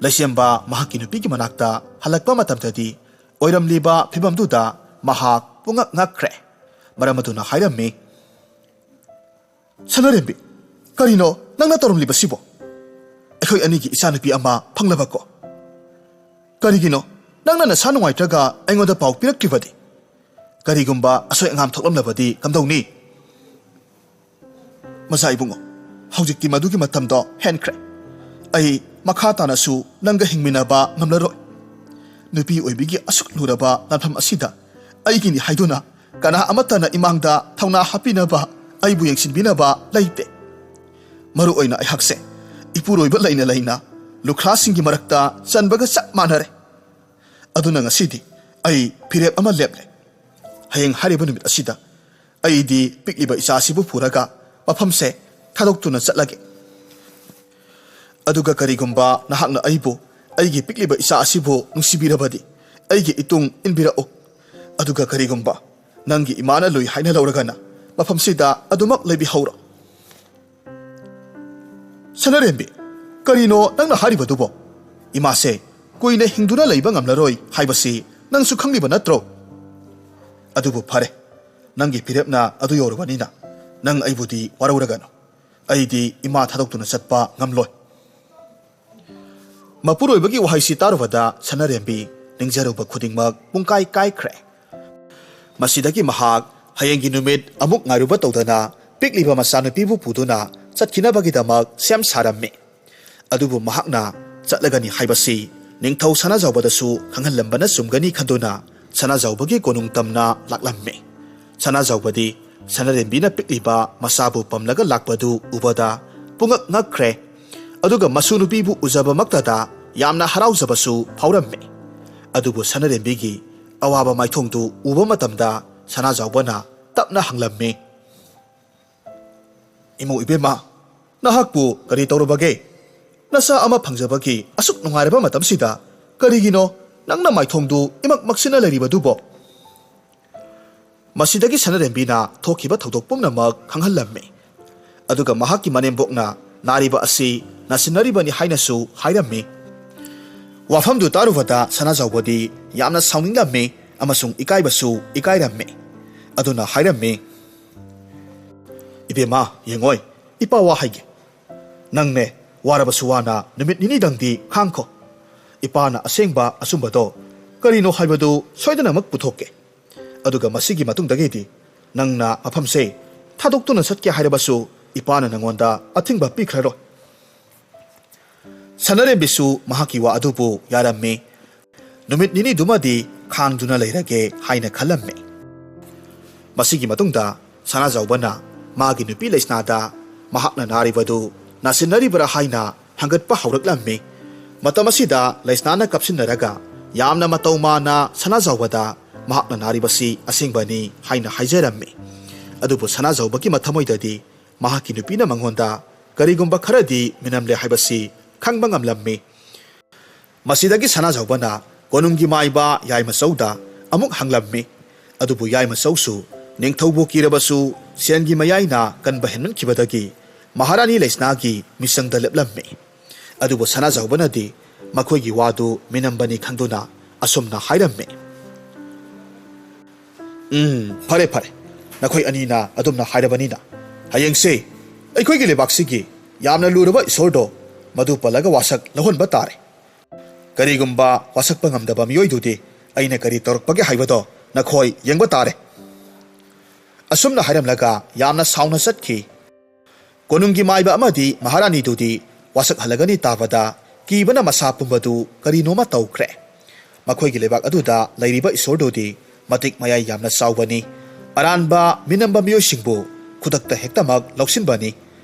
ꯂꯩꯁꯦꯝꯕ ꯃꯍꯥꯛꯀꯤ ꯅꯨꯄꯤꯒꯤ ꯃꯅꯥꯛꯇ ꯍꯜꯂꯛꯄ ꯃꯇꯝꯗꯗꯤ ꯑꯣꯏꯔꯝꯂꯤꯕ ꯐꯤꯚꯝꯗꯨꯗ ꯃꯍꯥꯛ ꯄꯨꯡꯉꯛ ꯉꯛꯈ꯭ꯔꯦ ꯃꯔꯝ ꯑꯗꯨꯅ ꯍꯥꯏꯔꯝꯃꯤ ꯁꯅꯔꯦꯝꯕꯤ ꯀꯔꯤꯅꯣ ꯅꯪꯅ ꯇꯧꯔꯝꯂꯤꯕꯁꯤꯕꯣ ꯑꯩꯈꯣꯏ ꯑꯅꯤꯒꯤ ꯏꯆꯥꯅꯨꯄꯤ ꯑꯃ ꯐꯪꯂꯕꯀꯣ ꯀꯔꯤꯒꯤꯅꯣ ꯅꯪꯅ ꯅꯁꯥ ꯅꯨꯡꯉꯥꯏꯇ꯭ꯔꯒ ꯑꯩꯉꯣꯟꯗ ꯄꯥꯎ ꯄꯤꯔꯛꯇ꯭ꯔꯤꯕꯗꯤ ꯀꯔꯤꯒꯨꯝꯕ ꯑꯁꯣꯏ ꯑꯉꯥꯝ ꯊꯣꯛꯂꯝꯂꯕꯗꯤ ꯀꯝꯗꯧꯅꯤ ꯃꯆꯥ ꯏꯕꯨꯡꯉꯣ ꯍꯧꯖꯤꯛꯇꯤ ꯃꯗꯨꯒꯤ ꯃꯇꯝꯗꯣ ꯍꯦꯟꯈ꯭ꯔꯦ ꯑꯩ ꯃꯈꯥ ꯇꯥꯅꯁꯨ ꯅꯪꯒ ꯍꯤꯡꯃꯤꯟꯅꯕ ꯉꯝꯂꯔꯣꯏ ꯅꯨꯄꯤ ꯑꯣꯏꯕꯤꯒꯤ ꯑꯁꯨꯛ ꯂꯨꯔꯕ ꯂꯥꯟꯐꯝ ꯑꯁꯤꯗ ꯑꯩꯒꯤꯅꯤ ꯍꯥꯏꯗꯨꯅ ꯀꯅꯥ ꯑꯃꯠꯇꯅ ꯏꯃꯥꯡꯗ ꯊꯧꯅꯥ ꯍꯥꯞꯄꯤꯅꯕ ꯑꯩꯕꯨ ꯌꯦꯡꯁꯤꯟꯕꯤꯅꯕ ꯂꯩꯇꯦ ꯃꯔꯨꯑꯣꯏꯅ ꯑꯩꯍꯥꯛꯁꯦ ꯏꯄꯨꯔꯣꯏꯕ ꯂꯩꯅ ꯂꯩꯅ ꯂꯨꯈ꯭ꯔꯥꯁꯤꯡꯒꯤ ꯃꯔꯛꯇ ꯆꯟꯕꯒ ꯆꯞ ꯃꯥꯟꯅꯔꯦ ꯑꯗꯨꯅ ꯉꯁꯤꯗꯤ ꯑꯩ ꯐꯤꯔꯦꯞ ꯑꯃ ꯂꯦꯞꯂꯦ ꯍꯌꯦꯡ ꯍꯥꯏꯔꯤꯕ ꯅꯨꯃꯤꯠ ꯑꯁꯤꯗ ꯑꯩꯗꯤ ꯄꯤꯛꯂꯤꯕ ꯏꯆꯥꯁꯤꯕꯨ ꯄꯨꯔꯒ ꯃꯐꯝꯁꯦ ꯊꯥꯗꯣꯛꯇꯨꯅ ꯆꯠꯂꯒꯦ ꯑꯗꯨꯒ ꯀꯔꯤꯒꯨꯝꯕ ꯅꯍꯥꯛꯅ ꯑꯩꯕꯨ ꯑꯩꯒꯤ ꯄꯤꯛꯂꯤꯕ ꯏꯆꯥ ꯑꯁꯤꯕꯨ ꯅꯨꯡꯁꯤꯕꯤꯔꯕꯗꯤ ꯑꯩꯒꯤ ꯏꯇꯨꯡ ꯏꯟꯕꯤꯔꯛꯎ ꯑꯗꯨꯒ ꯀꯔꯤꯒꯨꯝꯕ ꯅꯪꯒꯤ ꯏꯃꯥꯅ ꯂꯨꯏ ꯍꯥꯏꯅ ꯂꯧꯔꯒꯅ ꯃꯐꯝꯁꯤꯗ ꯑꯗꯨꯃꯛ ꯂꯩꯕꯤꯍꯧꯔꯣ ꯁꯅꯔꯦꯝꯕꯤ ꯀꯔꯤꯅꯣ ꯅꯪꯅ ꯍꯥꯏꯔꯤꯕꯗꯨꯕꯣ ꯏꯃꯥꯁꯦ ꯀꯨꯏꯅ ꯍꯤꯡꯗꯨꯅ ꯂꯩꯕ ꯉꯝꯂꯔꯣꯏ ꯍꯥꯏꯕꯁꯤ ꯅꯪꯁꯨ ꯈꯪꯂꯤꯕ ꯅꯠꯇ꯭ꯔꯣ ꯑꯗꯨꯕꯨ ꯐꯔꯦ ꯅꯪꯒꯤ ꯐꯤꯔꯦꯞꯅ ꯑꯗꯨ ꯌꯧꯔꯕꯅꯤꯅ ꯅꯪ ꯑꯩꯕꯨꯗꯤ ꯋꯥꯔꯧꯔꯒꯅꯨ ꯑꯩꯗꯤ ꯏꯃꯥ ꯊꯥꯗꯣꯛꯇꯨꯅ ꯆꯠꯄ ꯉꯝꯂꯣꯏ ꯃꯄꯨꯔꯣꯏꯕꯒꯤ ꯋꯥꯍꯩꯁꯤ ꯇꯥꯔꯨꯕꯗ ꯁꯅꯔꯦꯝꯕꯤ ꯅꯤꯡꯖꯔꯨꯕ ꯈꯨꯗꯤꯡꯃꯛ ꯄꯨꯡꯀꯥꯏ ꯀꯥꯏꯈ꯭ꯔꯦ ꯃꯁꯤꯗꯒꯤ ꯃꯍꯥꯛ ꯍꯌꯦꯡꯒꯤ ꯅꯨꯃꯤꯠ ꯑꯃꯨꯛ ꯉꯥꯏꯔꯨꯕ ꯇꯧꯗꯅ ꯄꯤꯛꯂꯤꯕ ꯃꯆꯥꯅꯨꯄꯤꯕꯨ ꯄꯨꯗꯨꯅ ꯆꯠꯈꯤꯅꯕꯒꯤꯗꯃꯛ ꯁꯦꯝ ꯁꯥꯔꯝꯃꯤ ꯑꯗꯨꯕꯨ ꯃꯍꯥꯛꯅ ꯆꯠꯂꯒꯅꯤ ꯍꯥꯏꯕꯁꯤ ꯅꯤꯡꯊꯧ ꯁꯅꯥꯖꯥꯎꯕꯗꯁꯨ ꯈꯪꯍꯜꯂꯝꯕꯅ ꯆꯨꯝꯒꯅꯤ ꯈꯟꯗꯨꯅ ꯁꯅꯥꯖꯥꯎꯕꯒꯤ ꯀꯣꯅꯨꯡ ꯇꯝꯅ ꯂꯥꯛꯂꯝꯃꯤ ꯁꯅꯥꯖꯥꯎꯕꯗꯤ ꯁꯅꯔꯦꯝꯕꯤꯅ ꯄꯤꯛꯂꯤꯕ ꯃꯆꯥꯕꯨ ꯄꯝꯂꯒ ꯂꯥꯛꯄꯗꯨ ꯎꯕꯗ ꯄꯨꯡꯉꯛ ꯉꯛꯈ꯭ꯔꯦ ꯑꯗꯨꯒ ꯃꯁꯨ ꯅꯨꯄꯤꯕꯨ ꯎꯖꯕꯃꯛꯇꯗ ꯌꯥꯝꯅ ꯍꯔꯥꯎꯖꯕꯁꯨ ꯐꯥꯎꯔꯝꯃꯤ ꯑꯗꯨꯕꯨ ꯁꯅꯔꯦꯝꯕꯤꯒꯤ ꯑꯋꯥꯕ ꯃꯥꯏꯊꯣꯡꯗꯨ ꯎꯕ ꯃꯇꯝꯗ ꯁꯅꯥꯖꯥꯎꯕꯅ ꯇꯞꯅ ꯍꯪꯂꯝꯃꯤ ꯏꯃꯧ ꯏꯕꯦꯝꯃ ꯅꯍꯥꯛꯄꯨ ꯀꯔꯤ ꯇꯧꯔꯕꯒꯦ ꯅꯆꯥ ꯑꯃ ꯐꯪꯖꯕꯒꯤ ꯑꯁꯨꯛ ꯅꯨꯡꯉꯥꯏꯔꯕ ꯃꯇꯝꯁꯤꯗ ꯀꯔꯤꯒꯤꯅꯣ ꯅꯪꯅ ꯃꯥꯏꯊꯣꯡꯗꯨ ꯏꯃꯛ ꯃꯛꯁꯤꯟꯅ ꯂꯩꯔꯤꯕꯗꯨꯕꯣ ꯃꯁꯤꯗꯒꯤ ꯁꯅꯔꯦꯝꯕꯤꯅ ꯊꯣꯛꯈꯤꯕ ꯊꯧꯗꯣꯛ ꯄꯨꯝꯅꯃꯛ ꯈꯪꯍꯜꯂꯝꯃꯤ ꯑꯗꯨꯒ ꯃꯍꯥꯛꯀꯤ ꯃꯅꯦꯝꯕꯣꯛꯅ ꯅꯥꯔꯤꯕ ꯑꯁꯤ ꯅꯥꯁꯤꯟꯅꯔꯤꯕꯅꯤ ꯍꯥꯏꯅꯁꯨ ꯍꯥꯏꯔꯝꯃꯤ ꯋꯥꯐꯝꯗꯨ ꯇꯥꯔꯨꯕꯗ ꯁꯅꯥꯖꯥꯎꯕꯗꯤ ꯌꯥꯝꯅ ꯁꯥꯎꯅꯤꯡꯂꯝꯃꯤ ꯑꯃꯁꯨꯡ ꯏꯀꯥꯏꯕꯁꯨ ꯏꯀꯥꯏꯔꯝꯃꯤ ꯑꯗꯨꯅ ꯍꯥꯏꯔꯝꯃꯤ ꯏꯕꯦꯝꯃ ꯌꯦꯡꯉꯣꯏ ꯏꯄꯥ ꯋꯥ ꯍꯥꯏꯒꯦ ꯅꯪꯅꯦ ꯋꯥꯔꯕꯁꯨ ꯋꯥꯅ ꯅꯨꯃꯤꯠ ꯅꯤꯅꯤꯗꯪꯗꯤ ꯈꯥꯡꯈꯣ ꯏꯄꯥꯅ ꯑꯁꯦꯡꯕ ꯑꯆꯨꯝꯕꯗꯣ ꯀꯔꯤꯅꯣ ꯍꯥꯏꯕꯗꯨ ꯁꯣꯏꯗꯅꯃꯛ ꯄꯨꯊꯣꯛꯀꯦ ꯑꯗꯨꯒ ꯃꯁꯤꯒꯤ ꯃꯇꯨꯡꯗꯒꯤꯗꯤ ꯅꯪꯅ ꯃꯐꯝꯁꯦ ꯊꯥꯗꯣꯛꯇꯨꯅ ꯆꯠꯀꯦ ꯍꯥꯏꯔꯕꯁꯨ ꯏꯄꯥꯅ ꯅꯪꯉꯣꯟꯗ ꯑꯊꯤꯡꯕ ꯄꯤꯈ꯭ꯔꯔꯣꯏ ꯁꯅꯔꯦꯝꯕꯤꯁꯨ ꯃꯍꯥꯛꯀꯤ ꯋꯥ ꯑꯗꯨꯕꯨ ꯌꯥꯔꯝꯃꯤ ꯅꯨꯃꯤꯠ ꯅꯤꯅꯤꯗꯨꯃꯗꯤ ꯈꯥꯡꯗꯨꯅ ꯂꯩꯔꯒꯦ ꯍꯥꯏꯅ ꯈꯜꯂꯝꯃꯤ ꯃꯁꯤꯒꯤ ꯃꯇꯨꯡꯗ ꯁꯅꯥꯖꯥꯎꯕꯅ ꯃꯥꯒꯤ ꯅꯨꯄꯤ ꯂꯩꯁꯅꯥꯗ ꯃꯍꯥꯛꯅ ꯅꯥꯔꯤꯕꯗꯨ ꯅꯥꯁꯤꯟꯅꯔꯤꯕ꯭ꯔꯥ ꯍꯥꯏꯅ ꯍꯪꯒꯠꯄ ꯍꯧꯔꯛꯂꯝꯃꯤ ꯃꯇꯝ ꯑꯁꯤꯗ ꯂꯩꯁꯅꯥꯅ ꯀꯞꯁꯤꯟꯅꯔꯒ ꯌꯥꯝꯅ ꯃꯇꯧ ꯃꯥꯟꯅ ꯁꯅꯥꯖꯥꯎꯕꯗ ꯃꯍꯥꯛꯅ ꯅꯥꯔꯤꯕꯁꯤ ꯑꯁꯦꯡꯕꯅꯤ ꯍꯥꯏꯅ ꯍꯥꯏꯖꯔꯝꯃꯤ ꯑꯗꯨꯕꯨ ꯁꯅꯥꯖꯥꯎꯕꯒꯤ ꯃꯊꯃꯣꯏꯗꯗꯤ ꯃꯍꯥꯛꯀꯤ ꯅꯨꯄꯤꯅ ꯃꯉꯣꯟꯗ ꯀꯔꯤꯒꯨꯝꯕ ꯈꯔꯗꯤ ꯃꯤꯅꯝꯂꯦ ꯍꯥꯏꯕꯁꯤ ꯈꯪꯕ ꯉꯝꯂꯝꯃꯤ ꯃꯁꯤꯗꯒꯤ ꯁꯅꯥꯖꯥꯎꯕꯅ ꯀꯣꯅꯨꯡꯒꯤ ꯃꯥꯏꯕ ꯌꯥꯏꯃꯆꯧꯗ ꯑꯃꯨꯛ ꯍꯪꯂꯝꯃꯤ ꯑꯗꯨꯕꯨ ꯌꯥꯏꯃꯆꯧꯁꯨ ꯅꯤꯡꯊꯧꯕꯨ ꯀꯤꯔꯕꯁꯨ ꯁꯦꯟꯒꯤ ꯃꯌꯥꯏꯅ ꯀꯟꯕ ꯍꯦꯟꯃꯟꯈꯤꯕꯗꯒꯤ ꯃꯍꯥꯔꯥꯅꯤ ꯂꯩꯁꯅꯥꯒꯤ ꯃꯤꯆꯪꯗ ꯂꯦꯞꯂꯝꯃꯤ ꯑꯗꯨꯕꯨ ꯁꯅꯥꯖꯥꯎꯕꯅꯗꯤ ꯃꯈꯣꯏꯒꯤ ꯋꯥꯗꯨ ꯃꯤꯅꯝꯕꯅꯤ ꯈꯪꯗꯨꯅ ꯑꯁꯨꯝꯅ ꯍꯥꯏꯔꯝꯃꯤ ꯐꯔꯦ ꯐꯔꯦ ꯅꯈꯣꯏ ꯑꯅꯤꯅ ꯑꯗꯨꯝꯅ ꯍꯥꯏꯔꯕꯅꯤꯅ ꯍꯌꯦꯡꯁꯦ ꯑꯩꯈꯣꯏꯒꯤ ꯂꯩꯕꯥꯛꯁꯤꯒꯤ ꯌꯥꯝꯅ ꯂꯨꯔꯕ ꯏꯁꯣꯔꯗꯣ ꯃꯗꯨ ꯄꯜꯂꯒ ꯋꯥꯁꯛ ꯂꯧꯍꯟꯕ ꯇꯥꯔꯦ ꯀꯔꯤꯒꯨꯝꯕ ꯋꯥꯁꯛꯄ ꯉꯝꯗꯕ ꯃꯤꯑꯣꯏꯗꯨꯗꯤ ꯑꯩꯅ ꯀꯔꯤ ꯇꯧꯔꯛꯄꯒꯦ ꯍꯥꯏꯕꯗꯣ ꯅꯈꯣꯏ ꯌꯦꯡꯕ ꯇꯥꯔꯦ ꯑꯁꯨꯝꯅ ꯍꯥꯏꯔꯝꯂꯒ ꯌꯥꯝꯅ ꯁꯥꯎꯅ ꯆꯠꯈꯤ ꯀꯣꯅꯨꯡꯒꯤ ꯃꯥꯏꯕ ꯑꯃꯗꯤ ꯃꯍꯥꯔꯥꯅꯤꯗꯨꯗꯤ ꯋꯥꯁꯛꯍꯜꯂꯒꯅꯤ ꯇꯥꯕꯗ ꯀꯤꯕꯅ ꯃꯁꯥ ꯄꯨꯝꯕꯗꯨ ꯀꯔꯤꯅꯣꯃ ꯇꯧꯈ꯭ꯔꯦ ꯃꯈꯣꯏꯒꯤ ꯂꯩꯕꯥꯛ ꯑꯗꯨꯗ ꯂꯩꯔꯤꯕ ꯏꯁꯣꯔꯗꯨꯗꯤ ꯃꯇꯤꯛ ꯃꯌꯥꯏ ꯌꯥꯝꯅ ꯆꯥꯎꯕꯅꯤ ꯑꯔꯥꯟꯕ ꯃꯤꯅꯝꯕ ꯃꯤꯑꯣꯏꯁꯤꯡꯕꯨ ꯈꯨꯗꯛꯇ ꯍꯦꯛꯇꯃꯛ ꯂꯧꯁꯤꯟꯕꯅꯤ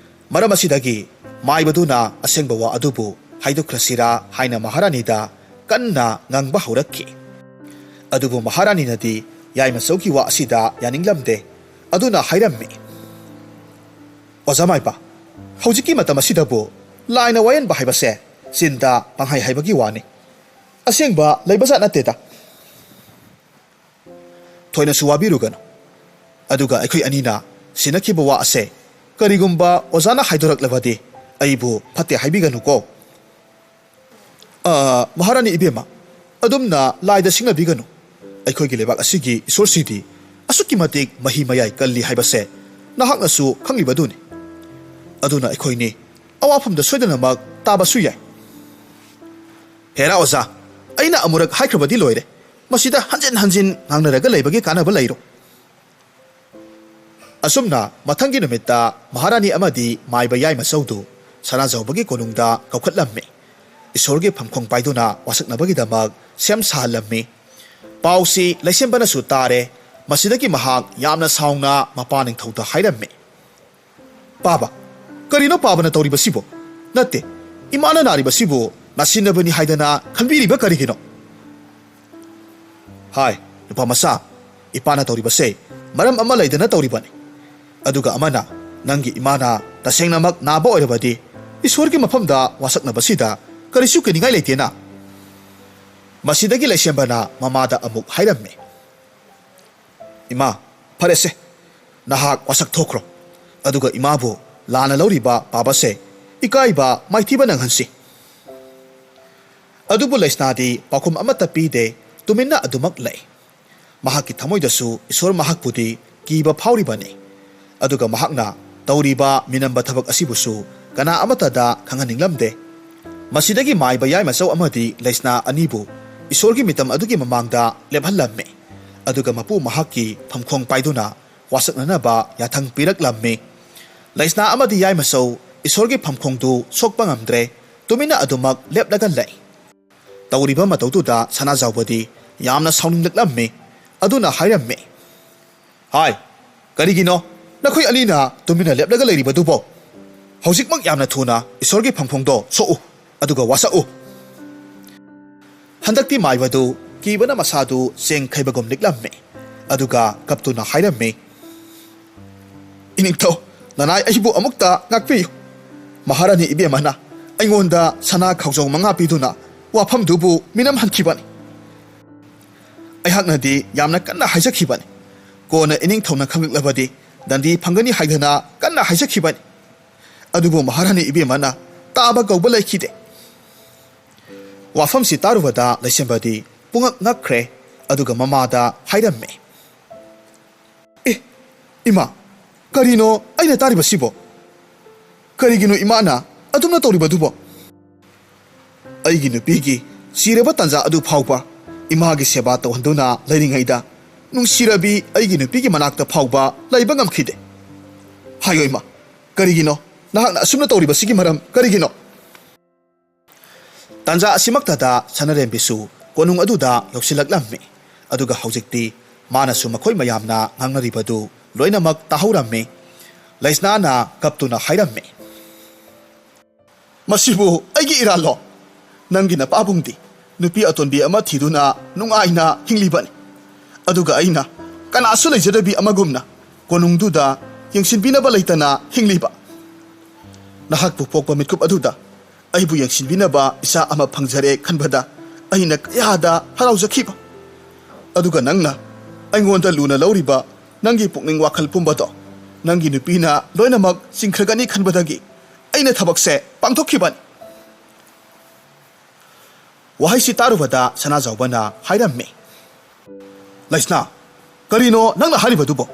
ꯃꯔꯝ ꯑꯁꯤꯗꯒꯤ ꯃꯥꯏꯕꯗꯨꯅ ꯑꯁꯦꯡꯕ ꯋꯥ ꯑꯗꯨꯕꯨ ꯍꯥꯏꯗꯣꯛꯈ꯭ꯔꯁꯤꯔꯥ ꯍꯥꯏꯅ ꯃꯍꯥꯔꯥꯅꯤꯗ ꯀꯟꯅ ꯉꯥꯡꯕ ꯍꯧꯔꯛꯈꯤ ꯑꯗꯨꯕꯨ ꯃꯍꯥꯔꯥꯅꯤꯅꯗꯤ ꯌꯥꯏꯃꯆꯧꯒꯤ ꯋꯥ ꯑꯁꯤꯗ ꯌꯥꯅꯤꯡꯂꯝꯗꯦ ꯑꯗꯨꯅ ꯍꯥꯏꯔꯝꯃꯤ ꯑꯣꯖꯥ ꯃꯥꯏꯕ ꯍꯧꯖꯤꯛꯀꯤ ꯃꯇꯝ ꯑꯁꯤꯗꯕꯨ ꯂꯥꯏꯅ ꯋꯥꯌꯦꯟꯕ ꯍꯥꯏꯕꯁꯦ ꯆꯤꯟꯗ ꯄꯪꯍꯥꯏ ꯍꯥꯏꯕꯒꯤ ꯋꯥꯅꯤ ꯑꯁꯦꯡꯕ ꯂꯩꯕꯖꯥꯠ ꯅꯠꯇꯦꯗ ꯊꯣꯏꯅꯁꯨ ꯋꯥꯕꯤꯔꯨꯒꯅꯨ ꯑꯗꯨꯒ ꯑꯩꯈꯣꯏ ꯑꯅꯤꯅ ꯁꯤꯟꯅꯈꯤꯕ ꯋꯥ ꯑꯁꯦ ꯀꯔꯤꯒꯨꯝꯕ ꯑꯣꯖꯥꯅ ꯍꯥꯏꯗꯣꯔꯛꯂꯕꯗꯤ ꯑꯩꯕꯨ ꯐꯠꯇꯦ ꯍꯥꯏꯕꯤꯒꯅꯨꯀꯣ ꯃꯍꯥꯔꯥꯅꯤ ꯏꯕꯦꯝꯃ ꯑꯗꯨꯝꯅ ꯂꯥꯏꯗ ꯁꯤꯡꯅꯕꯤꯒꯅꯨ ꯑꯩꯈꯣꯏꯒꯤ ꯂꯩꯕꯥꯛ ꯑꯁꯤꯒꯤ ꯏꯁꯣꯔꯁꯤꯗꯤ ꯑꯁꯨꯛꯀꯤ ꯃꯇꯤꯛ ꯃꯍꯤ ꯃꯌꯥꯏ ꯀꯜꯂꯤ ꯍꯥꯏꯕꯁꯦ ꯅꯍꯥꯛꯅꯁꯨ ꯈꯪꯂꯤꯕꯗꯨꯅꯤ ꯑꯗꯨꯅ ꯑꯩꯈꯣꯏꯅꯤ ꯑꯋꯥꯐꯝꯗ ꯁꯣꯏꯗꯅꯃꯛ ꯇꯥꯕꯁꯨ ꯌꯥꯏ ꯍꯦꯔꯥ ꯑꯣꯖꯥ ꯑꯩꯅ ꯑꯃꯨꯔꯛ ꯍꯥꯏꯈ꯭ꯔꯕꯗꯤ ꯂꯣꯏꯔꯦ ꯃꯁꯤꯗ ꯍꯟꯖꯤꯟ ꯍꯟꯖꯤꯟ ꯉꯥꯡꯅꯔꯒ ꯂꯩꯕꯒꯤ ꯀꯥꯟꯅꯕ ꯂꯩꯔꯣ ꯑꯁꯨꯝꯅ ꯃꯊꯪꯒꯤ ꯅꯨꯃꯤꯠꯇ ꯃꯍꯥꯔꯥꯅꯤ ꯑꯃꯗꯤ ꯃꯥꯏꯕ ꯌꯥꯏꯃꯆꯧꯗꯨ ꯁꯅꯥꯖꯥꯎꯕꯒꯤ ꯀꯣꯅꯨꯡꯗ ꯀꯧꯈꯠꯂꯝꯃꯤ ꯏꯁꯣꯔꯒꯤ ꯐꯝꯈꯣꯡ ꯄꯥꯏꯗꯨꯅ ꯋꯥꯁꯛꯅꯕꯒꯤꯗꯃꯛ ꯁꯦꯝ ꯁꯥꯍꯜꯂꯝꯃꯤ ꯄꯥꯎꯁꯤ ꯂꯩꯁꯦꯝꯕꯅꯁꯨ ꯇꯥꯔꯦ ꯃꯁꯤꯗꯒꯤ ꯃꯍꯥꯛ ꯌꯥꯝꯅ ꯁꯥꯎꯅ ꯃꯄꯥ ꯅꯤꯡꯊꯧꯗ ꯍꯥꯏꯔꯝꯃꯤ ꯄꯥꯕ ꯀꯔꯤꯅꯣ ꯄꯥꯕꯅ ꯇꯧꯔꯤꯕꯁꯤꯕꯨ ꯅꯠꯇꯦ ꯏꯃꯥꯅ ꯅꯥꯔꯤꯕꯁꯤꯕꯨ ꯅꯥꯁꯤꯟꯅꯕꯅꯤ ꯍꯥꯏꯗꯅ ꯈꯟꯕꯤꯔꯤꯕ ꯀꯔꯤꯒꯤꯅꯣ ꯍꯥꯏ ꯅꯨꯄꯥ ꯃꯆꯥ ꯏꯄꯥꯅ ꯇꯧꯔꯤꯕꯁꯦ ꯃꯔꯝ ꯑꯃ ꯂꯩꯗꯅ ꯇꯧꯔꯤꯕꯅꯤ ꯑꯗꯨꯒ ꯑꯃꯅ ꯅꯪꯒꯤ ꯏꯃꯥꯅ ꯇꯁꯦꯡꯅꯃꯛ ꯅꯥꯕ ꯑꯣꯏꯔꯕꯗꯤ ꯏꯁꯣꯔꯒꯤ ꯃꯐꯝꯗ ꯋꯥꯁꯛꯅꯕꯁꯤꯗ ꯀꯔꯤꯁꯨ ꯀꯤꯅꯤꯡꯉꯥꯏ ꯂꯩꯇꯦꯅ ꯃꯁꯤꯗꯒꯤ ꯂꯩꯁꯦꯝꯕꯅ ꯃꯃꯥꯗ ꯑꯃꯨꯛ ꯍꯥꯏꯔꯝꯃꯤ ꯏꯃꯥ ꯐꯔꯦꯁꯦ ꯅꯍꯥꯛ ꯋꯥꯁꯛ ꯊꯣꯛꯈ꯭ꯔꯣ ꯑꯗꯨꯒ ꯏꯃꯥꯕꯨ ꯂꯥꯟꯅ ꯂꯧꯔꯤꯕ ꯄꯥꯕꯁꯦ ꯏꯀꯥꯏꯕ ꯃꯥꯏꯊꯤꯕ ꯅꯪꯍꯟꯁꯤ ꯑꯗꯨꯕꯨ ꯂꯩꯁꯅꯥꯗꯤ ꯄꯥꯎꯈꯨꯝ ꯑꯃꯠꯇ ꯄꯤꯗꯦ ꯇꯨꯃꯤꯟꯅ ꯑꯗꯨꯃꯛ ꯂꯩ ꯃꯍꯥꯛꯀꯤ ꯊꯃꯣꯏꯗꯁꯨ ꯏꯁꯣꯔ ꯃꯍꯥꯛꯄꯨꯗꯤ ꯀꯤꯕ ꯐꯥꯎꯔꯤꯕꯅꯤ ꯑꯗꯨꯒ ꯃꯍꯥꯛꯅ ꯇꯧꯔꯤꯕ ꯃꯤꯅꯝꯕ ꯊꯕꯛ ꯑꯁꯤꯕꯨꯁꯨ ꯀꯅꯥ ꯑꯃꯠꯇꯗ ꯈꯪꯍꯟꯅꯤꯡꯂꯝꯗꯦ ꯃꯁꯤꯗꯒꯤ ꯃꯥꯏꯕ ꯌꯥꯏꯃꯆꯧ ꯑꯃꯗꯤ ꯂꯩꯁꯅꯥ ꯑꯅꯤꯕꯨ ꯏꯁꯣꯔꯒꯤ ミꯇꯝ ꯑꯗꯨꯒꯤ ꯃꯃꯥꯡꯗ ꯂꯦꯞꯍꯜꯂꯝꯃꯤ ꯑꯗꯨꯒ ꯃꯄꯨ ꯃꯍꯥꯛꯀꯤ ꯐꯝꯈꯣꯡ ꯄꯥꯏꯗꯨꯅ ꯋꯥꯁꯛꯅꯅꯕ ꯌꯥꯊꯪ ꯄꯤꯔꯛꯂꯝꯃꯤ ꯂꯩꯁꯅꯥ ꯑꯃꯗꯤ ꯌꯥꯏꯃꯆꯧ ꯏꯁꯣꯔꯒꯤ ꯐꯝꯈꯣꯡꯗꯨ ꯁꯣꯛꯄ ꯉꯝꯗ꯭ꯔꯦ ꯇꯨꯃꯤꯟꯅ ꯑꯗꯨꯃꯛ ꯂꯦꯞꯂꯒ ꯂꯩ ꯇꯧꯔꯤꯕ ꯃꯇꯧꯗꯨꯗ ꯁꯅꯥꯖꯥꯎꯕꯗꯤ ꯌꯥꯝꯅ ꯁꯥꯎꯅꯤꯡꯂꯛꯂꯝꯃꯤ ꯑꯗꯨꯅ ꯍꯥꯏꯔꯝꯃꯤ ꯍꯥꯏ ꯀꯔꯤꯒꯤꯅꯣ ꯅꯈꯣꯏ ꯑꯅꯤꯅ ꯇꯨꯃꯤꯟꯅ ꯂꯦꯞꯂꯒ ꯂꯩꯔꯤꯕꯗꯨꯕꯣ ꯍꯧꯖꯤꯛꯃꯛ ꯌꯥꯝꯅ ꯊꯨꯅ ꯏꯁꯣꯔꯒꯤ ꯐꯝꯈꯣꯡꯗꯣ ꯁꯣꯛꯎ ꯑꯗꯨꯒ ꯋꯥꯁꯛꯎ ꯍꯟꯗꯛꯇꯤ ꯃꯥꯏꯕꯗꯨ ꯀꯤꯕꯅ ꯃꯁꯥꯗꯨ ꯆꯦꯡ ꯈꯩꯕꯒꯨꯝ ꯅꯤꯛꯂꯝꯃꯤ ꯑꯗꯨꯒ ꯀꯞꯇꯨꯅ ꯍꯥꯏꯔꯝꯃꯤ ꯏꯅꯤꯡꯊꯧ ꯅꯅꯥꯏ ꯑꯩꯕꯨ ꯑꯃꯨꯛꯇ ꯉꯥꯛꯄꯤꯌꯨ ꯃꯍꯥꯔꯥꯅꯤ ꯏꯕꯦꯝꯃꯅ ꯑꯩꯉꯣꯟꯗ ꯁꯅꯥ ꯈꯥꯎꯖꯧ 5 ꯄꯤꯗꯨꯅ ꯋꯥꯐꯝꯗꯨꯕꯨ ꯃꯤꯅꯝꯍꯟꯈꯤꯕꯅꯤ ꯑꯩꯍꯥꯛꯅꯗꯤ ꯌꯥꯝꯅ ꯀꯟꯅ ꯍꯥꯏꯖꯈꯤꯕꯅꯤ ꯀꯣꯟꯅ ꯏꯅꯤꯡ ꯊꯧꯅ ꯈꯪꯂꯛꯂꯕꯗꯤ ꯗꯟꯗꯤ ꯐꯪꯒꯅꯤ ꯍꯥꯏꯗꯅ ꯀꯟꯅ ꯍꯥꯏꯖꯈꯤꯕꯅꯤ꯫ ꯑꯗꯨꯕꯨ ꯃꯍꯥꯔꯥꯅꯤ ꯏꯕꯦꯝꯃꯅ ꯇꯥꯕ ꯀꯧꯕ ꯂꯩꯈꯤꯗꯦ꯫ ꯋꯥꯐꯝꯁꯤ ꯇꯥꯔꯨꯕꯗ ꯂꯩꯁꯦꯝꯕꯗꯤ ꯄꯨꯡꯉꯛ ꯉꯛꯈ꯭ꯔꯦ ꯑꯗꯨꯒ ꯃꯃꯥꯗ ꯍꯥꯏꯔꯝꯃꯦ꯫ ꯑꯦ ꯏꯃꯥ, ꯀꯔꯤꯅꯣ ꯑꯩꯅ ꯇꯥꯔꯤꯕꯁꯤꯕꯣ? ꯀꯔꯤꯒꯤꯅꯣ ꯏꯃꯥꯅ ꯑꯗꯨꯝꯅ ꯇꯧꯔꯤꯕꯗꯨꯕꯣ? ꯑꯩꯒꯤ ꯅꯨꯄꯤꯒꯤ ꯁꯤꯔꯕ ꯇꯥꯟꯖꯥ ꯑꯗꯨ ꯐꯥꯎꯕ ꯏꯃꯥꯒꯤ ꯁꯦꯕꯥ ꯇꯧꯍꯟꯗꯨꯅ ꯂꯩꯔꯤꯉꯩꯗ ꯅꯨꯡꯁꯤꯔꯕꯤ ꯑꯩꯒꯤ ꯅꯨꯄꯤꯒꯤ ꯃꯅꯥꯛꯇ ꯐꯥꯎꯕ ꯂꯩꯕ ꯉꯝꯈꯤꯗꯦ꯫ ꯍꯥꯏꯌꯣ ꯏꯃꯥ, ꯀꯔꯤꯒꯤꯅꯣ ꯅꯍꯥꯛꯅ ꯑꯁꯨꯝꯅ ꯇꯧꯔꯤꯕꯁꯤꯒꯤ ꯃꯔꯝ ꯀꯔꯤꯒꯤꯅꯣ? ꯇꯥꯟꯖꯥ ꯑꯁꯤꯃꯛꯇꯗ ꯁꯅꯔꯦꯝꯕꯤꯁꯨ ꯀꯣꯅꯨꯡ ꯑꯗꯨꯗ ꯌꯧꯁꯤꯜꯂꯛꯂꯝꯃꯤ꯫ ꯑꯗꯨꯒ ꯍꯧꯖꯤꯛꯇꯤ ꯃꯥꯅꯁꯨ ꯃꯈꯣꯏ ꯃꯌꯥꯝꯅ ꯉꯥꯡꯅꯔꯤꯕꯗꯨ ꯂꯣꯏꯅꯃꯛ ꯇꯥꯍꯧꯔꯝꯃꯤ꯫ ꯂꯩꯁꯅꯥꯅ ꯀꯞꯇꯨꯅ ꯍꯥꯏꯔꯝꯃꯤ꯫ ꯃꯁꯤꯕꯨ ꯑꯩꯒꯤ ꯏꯔꯥꯜꯂꯣ? ꯅꯪꯒꯤ ꯅꯄꯥꯕꯨꯡꯗꯤ ꯅꯨꯄꯤ ꯑꯇꯣꯟꯕꯤ ꯑꯃ ꯊꯤꯗꯨꯅ ꯅꯨꯡꯉꯥꯏꯅ ꯍꯤꯡꯂꯤꯕꯅꯤ, ꯑꯗꯨꯒ ꯑꯩꯅ ꯀꯅꯥꯁꯨ ꯂꯩꯖꯗꯕꯤ ꯑꯃꯒꯨꯝꯅ ꯀꯣꯅꯨꯡꯗꯨꯗ ꯌꯦꯡꯁꯤꯟꯕꯤꯅꯕ ꯂꯩꯇꯅ ꯍꯤꯡꯂꯤꯕ꯫ ꯅꯍꯥꯛꯄꯨ ꯄꯣꯛꯄ ꯃꯤꯠꯀꯨꯞ ꯑꯗꯨꯗ ꯑꯩꯕꯨ ꯌꯦꯡꯁꯤꯟꯕꯤꯅꯕ ꯏꯆꯥ ꯑꯃ ꯐꯪꯖꯔꯦ ꯈꯟꯕꯗ ꯑꯩꯅ ꯀꯌꯥꯗ ꯍꯔꯥꯎꯖꯈꯤꯕ, ꯑꯗꯨꯒ ꯅꯪꯅ ꯑꯩꯉꯣꯟꯗ ꯂꯨꯅ ꯂꯧꯔꯤꯕ ꯅꯪꯒꯤ ꯄꯨꯛꯅꯤꯡ ꯋꯥꯈꯜ ꯄꯨꯝꯕꯗꯣ ꯅꯪꯒꯤ ꯅꯨꯄꯤꯅ ꯂꯣꯏꯅꯃꯛ ꯆꯤꯡꯈ꯭ꯔꯒꯅꯤ ꯈꯟꯕꯗꯒꯤ ꯑꯩꯅ ꯊꯕꯛꯁꯦ ꯄꯥꯡꯊꯣꯛꯈꯤꯕꯅꯤ꯫ ꯋꯥꯍꯩꯁꯤ ꯇꯥꯔꯨꯕꯗ ꯁꯅꯥꯖꯥꯎꯕꯅ ꯍꯥꯏꯔꯝꯃꯤ꯫ ꯂꯩꯁꯅꯥ, ꯀꯔꯤꯅꯣ ꯅꯪꯅ ꯍꯥꯏꯔꯤꯕꯗꯨꯕꯣ?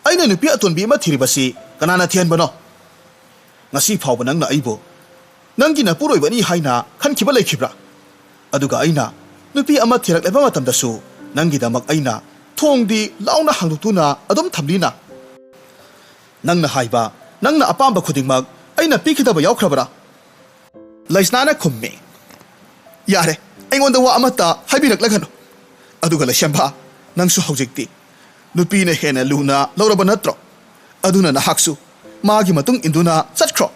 ꯑꯩꯅ ꯅꯨꯄꯤ ꯑꯇꯣꯟꯕꯤ ꯑꯃ ꯊꯤꯔꯤꯕꯁꯤ ꯀꯅꯥꯅ ꯊꯤꯍꯟꯕꯅꯣ? ꯉꯁꯤ ꯐꯥꯎꯕ ꯅꯪꯅ ꯑꯩꯕꯨ ꯅꯪꯒꯤ ꯅꯄꯨꯔꯣꯏꯕꯅꯤ ꯍꯥꯏꯅ ꯈꯟꯈꯤꯕ ꯂꯩꯈꯤꯕ꯭ꯔꯥ? ꯑꯗꯨꯒ ꯑꯩꯅ ꯅꯨꯄꯤ ꯑꯃ ꯊꯤꯔꯛꯂꯕ ꯃꯇꯝꯗꯁꯨ ꯅꯪꯒꯤꯗꯃꯛ ꯑꯩꯅ ꯊꯣꯡꯗꯤ ꯂꯥꯎꯅ ꯍꯥꯡꯗꯣꯛꯇꯨꯅ ꯑꯗꯨꯝ ꯊꯝꯂꯤꯅ? ꯅꯪꯅ ꯍꯥꯏꯕ ꯅꯪꯅ ꯑꯄꯥꯝꯕ ꯈꯨꯗꯤꯡꯃꯛ ꯑꯩꯅ ꯄꯤꯈꯤꯗꯕ ꯌꯥꯎꯈ꯭ꯔꯕ꯭ꯔꯥ? ꯂꯩꯁꯅꯥꯅ ꯈꯨꯝꯃꯤ꯫ ꯌꯥꯔꯦ, ꯑꯩꯉꯣꯟꯗ ꯋꯥ ꯑꯃꯠꯇ ꯍꯥꯏꯕꯤꯔꯛꯂꯒꯅꯨ꯫ ꯑꯗꯨꯒ ꯂꯩꯁꯦꯝꯕ, ꯅꯪꯁꯨ ꯍꯧꯖꯤꯛꯇꯤ ꯅꯨꯄꯤꯅ ꯍꯦꯟꯅ ꯂꯨꯅ ꯂꯧꯔꯕ ꯅꯠꯇ꯭ꯔꯣ? ꯑꯗꯨꯅ ꯅꯍꯥꯛꯁꯨ ꯃꯥꯒꯤ ꯃꯇꯨꯡ ꯏꯟꯗꯨꯅ ꯆꯠꯈ꯭ꯔꯣ꯫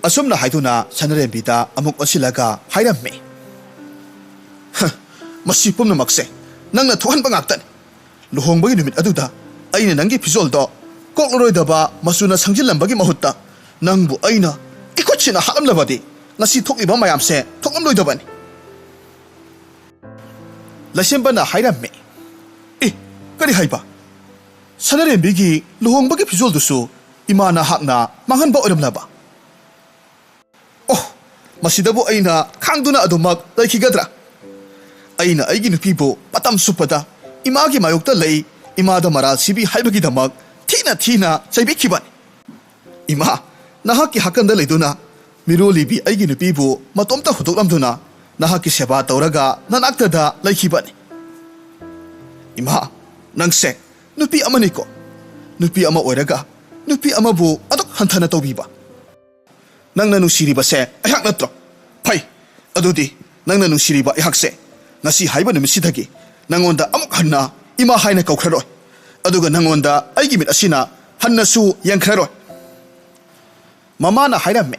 ꯑꯁꯨꯝꯅ ꯍꯥꯏꯗꯨꯅ ꯁꯅꯔꯦꯝꯕꯤꯗ ꯑꯃꯨꯛ ꯑꯣꯟꯁꯤꯜꯂꯒ ꯍꯥꯏꯔꯝꯃꯤ꯫ ꯃꯁꯤ ꯄꯨꯝꯅꯃꯛꯁꯦ ꯅꯪꯅ ꯊꯣꯛꯍꯟꯕ ꯉꯥꯛꯇꯅꯤ꯫ ꯂꯨꯍꯣꯡꯕꯒꯤ ꯅꯨꯃꯤꯠ ꯑꯗꯨꯗ ꯑꯩꯅ ꯅꯪꯒꯤ ꯐꯤꯖꯣꯜꯗꯣ ꯀꯣꯛꯂꯔꯣꯏꯗꯕ ꯃꯆꯨꯅ ꯁꯪꯖꯤꯜꯂꯝꯕꯒꯤ ꯃꯍꯨꯠꯇ ꯅꯪꯕꯨ ꯑꯩꯅ ꯏꯈꯨꯠꯁꯤꯅ ꯍꯥꯠꯂꯝꯂꯕꯗꯤ ꯉꯁꯤ ꯊꯣꯛꯂꯤꯕ ꯃꯌꯥꯝꯁꯦ ꯊꯣꯛꯂꯝꯂꯣꯏꯗꯕꯅꯤ꯫ ꯂꯩꯁꯦꯝꯕꯅ ꯍꯥꯏꯔꯝꯃꯤ꯫ ꯑꯦ, ꯀꯔꯤ ꯍꯥꯏꯕ? ꯁꯅꯔꯦꯝꯕꯤꯒꯤ ꯂꯨꯍꯣꯡꯕꯒꯤ ꯐꯤꯖꯣꯜꯗꯨꯁꯨ ꯏꯃꯥꯅ ꯍꯥꯛꯅ ꯃꯥꯡꯍꯟꯕ ꯑꯣꯏꯔꯝꯂꯕ? ꯑꯣ, ꯃꯁꯤꯗꯕꯨ ꯑꯩꯅ ꯈꯥꯡꯗꯨꯅ ꯑꯗꯨꯃꯛ ꯂꯩꯈꯤꯒꯗ꯭ꯔꯥ? ꯑꯩꯅ ꯑꯩꯒꯤ ꯅꯨꯄꯤꯕꯨ ꯃꯇꯝ ꯆꯨꯞꯄꯗ ꯏꯃꯥꯒꯤ ꯃꯥꯌꯣꯛꯇ ꯂꯩ, ꯏꯃꯥꯗ ꯃꯔꯥꯜ ꯁꯤꯕꯤ ꯍꯥꯏꯕꯒꯤꯗꯃꯛ ꯊꯤꯅ ꯆꯩꯕꯤꯈꯤꯕꯅꯤ꯫ ꯏꯃꯥ, ꯅꯍꯥꯛꯀꯤ ꯍꯥꯀꯝꯗ ꯂꯩꯗꯨꯅ ꯃꯤꯔꯣꯜꯂꯤꯕꯤ ꯑꯩꯒꯤ ꯅꯨꯄꯤꯕꯨ ꯃꯇꯣꯝꯇ ꯍꯨꯟꯗꯣꯛꯂꯝꯗꯨꯅ ꯅꯍꯥꯛꯀꯤ ꯁꯦꯕꯥ ꯇꯧꯔꯒ ꯅꯅꯥꯛꯇꯗ ꯂꯩꯈꯤꯕꯅꯤ꯫ ꯏꯃꯥ, ꯅꯪꯁꯦ ꯅꯨꯄꯤ ꯑꯃꯅꯤꯀꯣ? ꯅꯨꯄꯤ ꯑꯃ ꯑꯣꯏꯔꯒ ꯅꯨꯄꯤ ꯑꯃꯕꯨ ꯑꯗꯨꯛ ꯍꯟꯊꯅ ꯇꯧꯕꯤꯕ? ꯅꯪꯅ ꯅꯨꯡꯁꯤꯔꯤꯕꯁꯦ ꯑꯩꯍꯥꯛ ꯅꯠꯇ꯭ꯔꯣ? ꯐꯩ, ꯑꯗꯨꯗꯤ ꯅꯪꯅ ꯅꯨꯡꯁꯤꯔꯤꯕ ꯑꯩꯍꯥꯛꯁꯦ ꯉꯁꯤ ꯍꯥꯏꯕ ꯅꯨꯃꯤꯠꯁꯤꯗꯒꯤ ꯅꯪꯉꯣꯟꯗ ꯑꯃꯨꯛ ꯍꯟꯅ ꯏꯃꯥ ꯍꯥꯏꯅ ꯀꯧꯈ꯭ꯔꯔꯣꯏ, ꯑꯗꯨꯒ ꯅꯪꯉꯣꯟꯗ ꯑꯩꯒꯤ ꯃꯤꯠ ꯑꯁꯤꯅ ꯍꯟꯅꯁꯨ ꯌꯦꯡꯈ꯭ꯔꯔꯣꯏ꯫ ꯃꯃꯥꯅ ꯍꯥꯏꯔꯝꯃꯤ꯫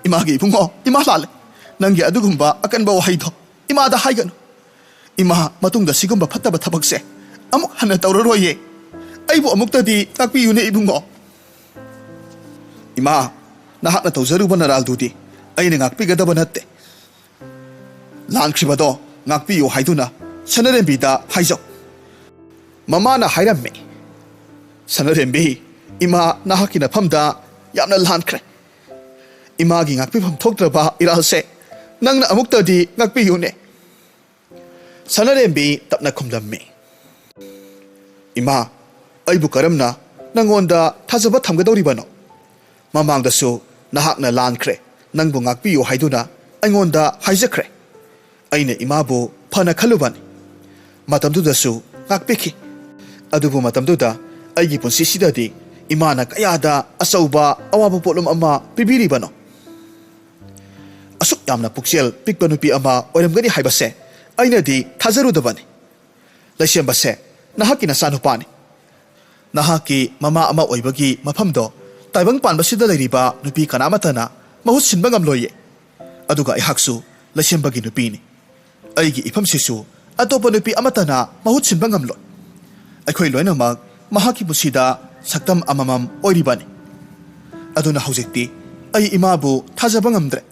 ꯏꯃꯥꯒꯤ ꯏꯕꯨꯡꯉꯣ, ꯏꯃꯥ ꯂꯥꯜꯂꯦ꯫ ꯅꯪꯒꯤ ꯑꯗꯨꯒꯨꯝꯕ ꯑꯀꯟꯕ ꯋꯥꯍꯩꯗꯣ ꯏꯃꯥꯗ ꯍꯥꯏꯒꯅꯨ꯫ ꯏꯃꯥ ꯃꯇꯨꯡꯗ ꯁꯤꯒꯨꯝꯕ ꯐꯠꯇꯕ ꯊꯕꯛꯁꯦ ꯑꯃꯨꯛ ꯍꯟꯅ ꯇꯧꯔꯔꯣꯏꯌꯦ꯫ ꯑꯩꯕꯨ ꯑꯃꯨꯛꯇꯗꯤ ꯇꯥꯛꯄꯤꯌꯨꯅꯦ ꯏꯕꯨꯡꯉꯣ꯫ ꯏꯃꯥ, ꯅꯍꯥꯛꯅ ꯇꯧꯖꯔꯨꯕ ꯅꯔꯥꯜꯗꯨꯗꯤ ꯑꯩꯅ ꯉꯥꯛꯄꯤꯒꯗꯕ ꯅꯠꯇꯦ꯫ ꯂꯥꯟꯈ꯭ꯔꯤꯕꯗꯣ ꯉꯥꯛꯄꯤꯌꯨ ꯍꯥꯏꯗꯨꯅ ꯁꯅꯔꯦꯝꯕꯤꯗ ꯍꯥꯏꯖꯧ꯫ ꯃꯃꯥꯅ ꯍꯥꯏꯔꯝꯃꯤ꯫ ꯁꯅꯔꯦꯝꯕꯤ, ꯏꯃꯥ ꯅꯍꯥꯛꯀꯤ ꯅꯐꯝꯗ ꯌꯥꯝꯅ ꯂꯥꯟꯈ꯭ꯔꯦ꯫ ꯏꯃꯥꯒꯤ ꯉꯥꯛꯄꯤꯐꯝ ꯊꯣꯛꯇ꯭ꯔꯕ ꯏꯔꯥꯜꯁꯦ ꯅꯪꯅ ꯑꯃꯨꯛꯇꯗꯤ ꯉꯥꯛꯄꯤꯌꯨꯅꯦ꯫ ꯁꯅꯔꯦꯝꯕꯤ ꯇꯞꯅ ꯈꯨꯝꯂꯝꯃꯤ꯫ ꯏꯃꯥ, ꯑꯩꯕꯨ ꯀꯔꯝꯅ ꯅꯪꯉꯣꯟꯗ ꯊꯥꯖꯕ ꯊꯝꯒꯗꯧꯔꯤꯕꯅꯣ? ꯃꯃꯥꯡꯗꯁꯨ ꯅꯍꯥꯛꯅ ꯂꯥꯟꯈ꯭ꯔꯦ, ꯅꯪꯕꯨ ꯉꯥꯛꯄꯤꯌꯨ ꯍꯥꯏꯗꯨꯅ ꯑꯩꯉꯣꯟꯗ ꯍꯥꯏꯖꯈ꯭ꯔꯦ꯫ ꯑꯩꯅ ꯏꯃꯥꯕꯨ ꯐꯅ ꯈꯜꯂꯨꯕꯅꯤ, ꯃꯇꯝꯗꯨꯗꯁꯨ ꯉꯥꯛꯄꯤꯈꯤ꯫ ꯑꯗꯨꯕꯨ ꯃꯇꯝꯗꯨꯗ ꯑꯩꯒꯤ ꯄꯨꯟꯁꯤꯁꯤꯗꯗꯤ ꯏꯃꯥꯅ ꯀꯌꯥꯗ ꯑꯆꯧꯕ ꯑꯋꯥꯕ ꯄꯣꯠꯂꯨꯝ ꯑꯃ ꯄꯤꯕꯤꯔꯤꯕꯅꯣ? ꯑꯁꯨꯛ ꯌꯥꯝꯅ ꯄꯨꯛꯆꯦꯜ ꯄꯤꯛꯄ ꯅꯨꯄꯤ ꯑꯃ ꯑꯣꯏꯔꯝꯒꯅꯤ ꯍꯥꯏꯕꯁꯦ ꯑꯩꯅꯗꯤ ꯊꯥꯖꯔꯨꯗꯕꯅꯤ꯫ ꯂꯩꯁꯦꯝꯕꯁꯦ ꯅꯍꯥꯛꯀꯤ ꯅꯆꯥꯅꯨꯄꯥꯅꯤ꯫ ꯅꯍꯥꯛꯀꯤ ꯃꯃꯥ ꯑꯃ ꯑꯣꯏꯕꯒꯤ ꯃꯐꯝꯗꯣ ꯇꯥꯏꯕꯪ ꯄꯥꯟꯕꯁꯤꯗ ꯂꯩꯔꯤꯕ ꯅꯨꯄꯤ ꯀꯅꯥꯃꯠꯇꯅ ꯃꯍꯨꯠ ꯁꯤꯟꯕ ꯉꯝꯂꯣꯏꯌꯦ꯫ ꯑꯗꯨꯒ ꯑꯩꯍꯥꯛꯁꯨ ꯂꯩꯁꯦꯝꯕꯒꯤ ꯅꯨꯄꯤꯅꯤ꯫ ꯑꯩꯒꯤ ꯏꯐꯝꯁꯤꯁꯨ ꯑꯇꯣꯞꯄ ꯅꯨꯄꯤ ꯑꯃꯠꯇꯅ ꯃꯍꯨꯠ ꯁꯤꯟꯕ ꯉꯝꯂꯣꯏ꯫ ꯑꯩꯈꯣꯏ ꯂꯣꯏꯅꯃꯛ ꯃꯍꯥꯛꯀꯤ ꯄꯨꯟꯁꯤꯗ ꯁꯛꯇꯝ ꯑꯃꯃꯝ ꯑꯣꯏꯔꯤꯕꯅꯤ꯫ ꯑꯗꯨꯅ ꯍꯧꯖꯤꯛꯇꯤ ꯑꯩ ꯏꯃꯥꯕꯨ ꯊꯥꯖꯕ ꯉꯝꯗ꯭ꯔꯦ꯫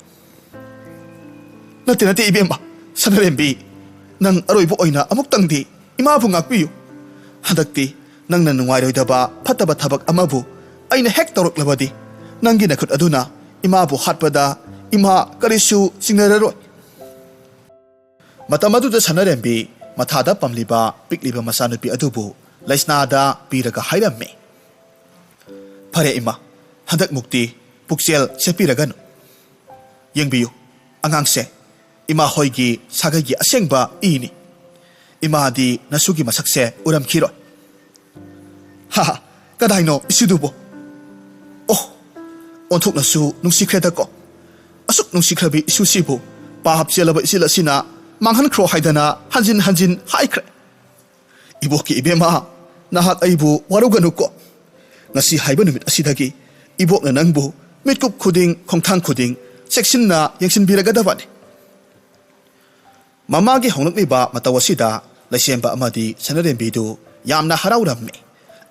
ꯅꯠꯇꯦ ꯏꯕꯦꯝꯃ, ꯁꯅꯔꯦꯝꯕꯤ, ꯅꯪ ꯑꯔꯣꯏꯕ ꯑꯣꯏꯅ ꯑꯃꯨꯛꯇꯪꯗꯤ imabu ngakpiyu. Handakti nangna nungairoi-daba phattaba thabak amabu aina hek tawraklabadi nanggi nakhut aduna imabu hatpada ima karisu singnararoi. Matam aduda Sanarembi mathada pamliba pikliba masanupi adubu laisnada piraga hairamme. Phare ima handak mukti puksel sepiraganu. Yengbiyu angangse ima hoigi sagagi asengba ini. Ima di nasugi masakse uramkhiroi. Haha kadaino isudubo. Oh onthuk nasu nungsikhredda ko. Asuk nungsikhrabi isusibu pahapselaba isilasina manghan khro haidana hanjin haikre. Iboki ibema nahak aibu waruganu ko. Ngasi haiba numit asidagi ibokna nangbu mitkup khuding khongthang khuding seksinna yengsinbiragadabani. Mamagi honglakliba matawasida laisemba amadi Sanarembidu yamna haraurammi.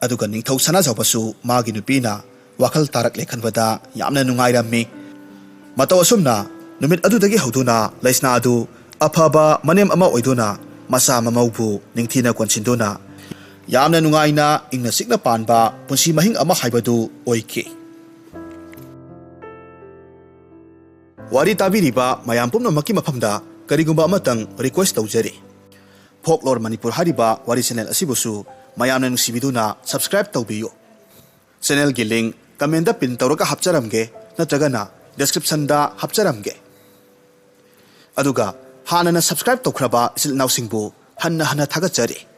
Aduga ningthau sanajawbasu magi nupina wakal tarak lekhanbada yamna nungairammi. Matawasumna numit adudagi hauduna laisna adu afaba manem ama oiduna masa mamaubu ningthina konsinduna yamna nungaina ingna sikna panba punsi mahing ama haibadu oiki. Wari tabiriba mayam pumnamakki mafamda karigumba amatang request tawjari. Folklore Manipur hariba wari channel asibusu mayamna nungsibiduna subscribe tawbiyo. Channel gi link comment da pin tawraka hapcharamge natragana description da hapcharamge. Aduga hanana subscribe tawkhraba isil nawsingbu hanna thagatjari.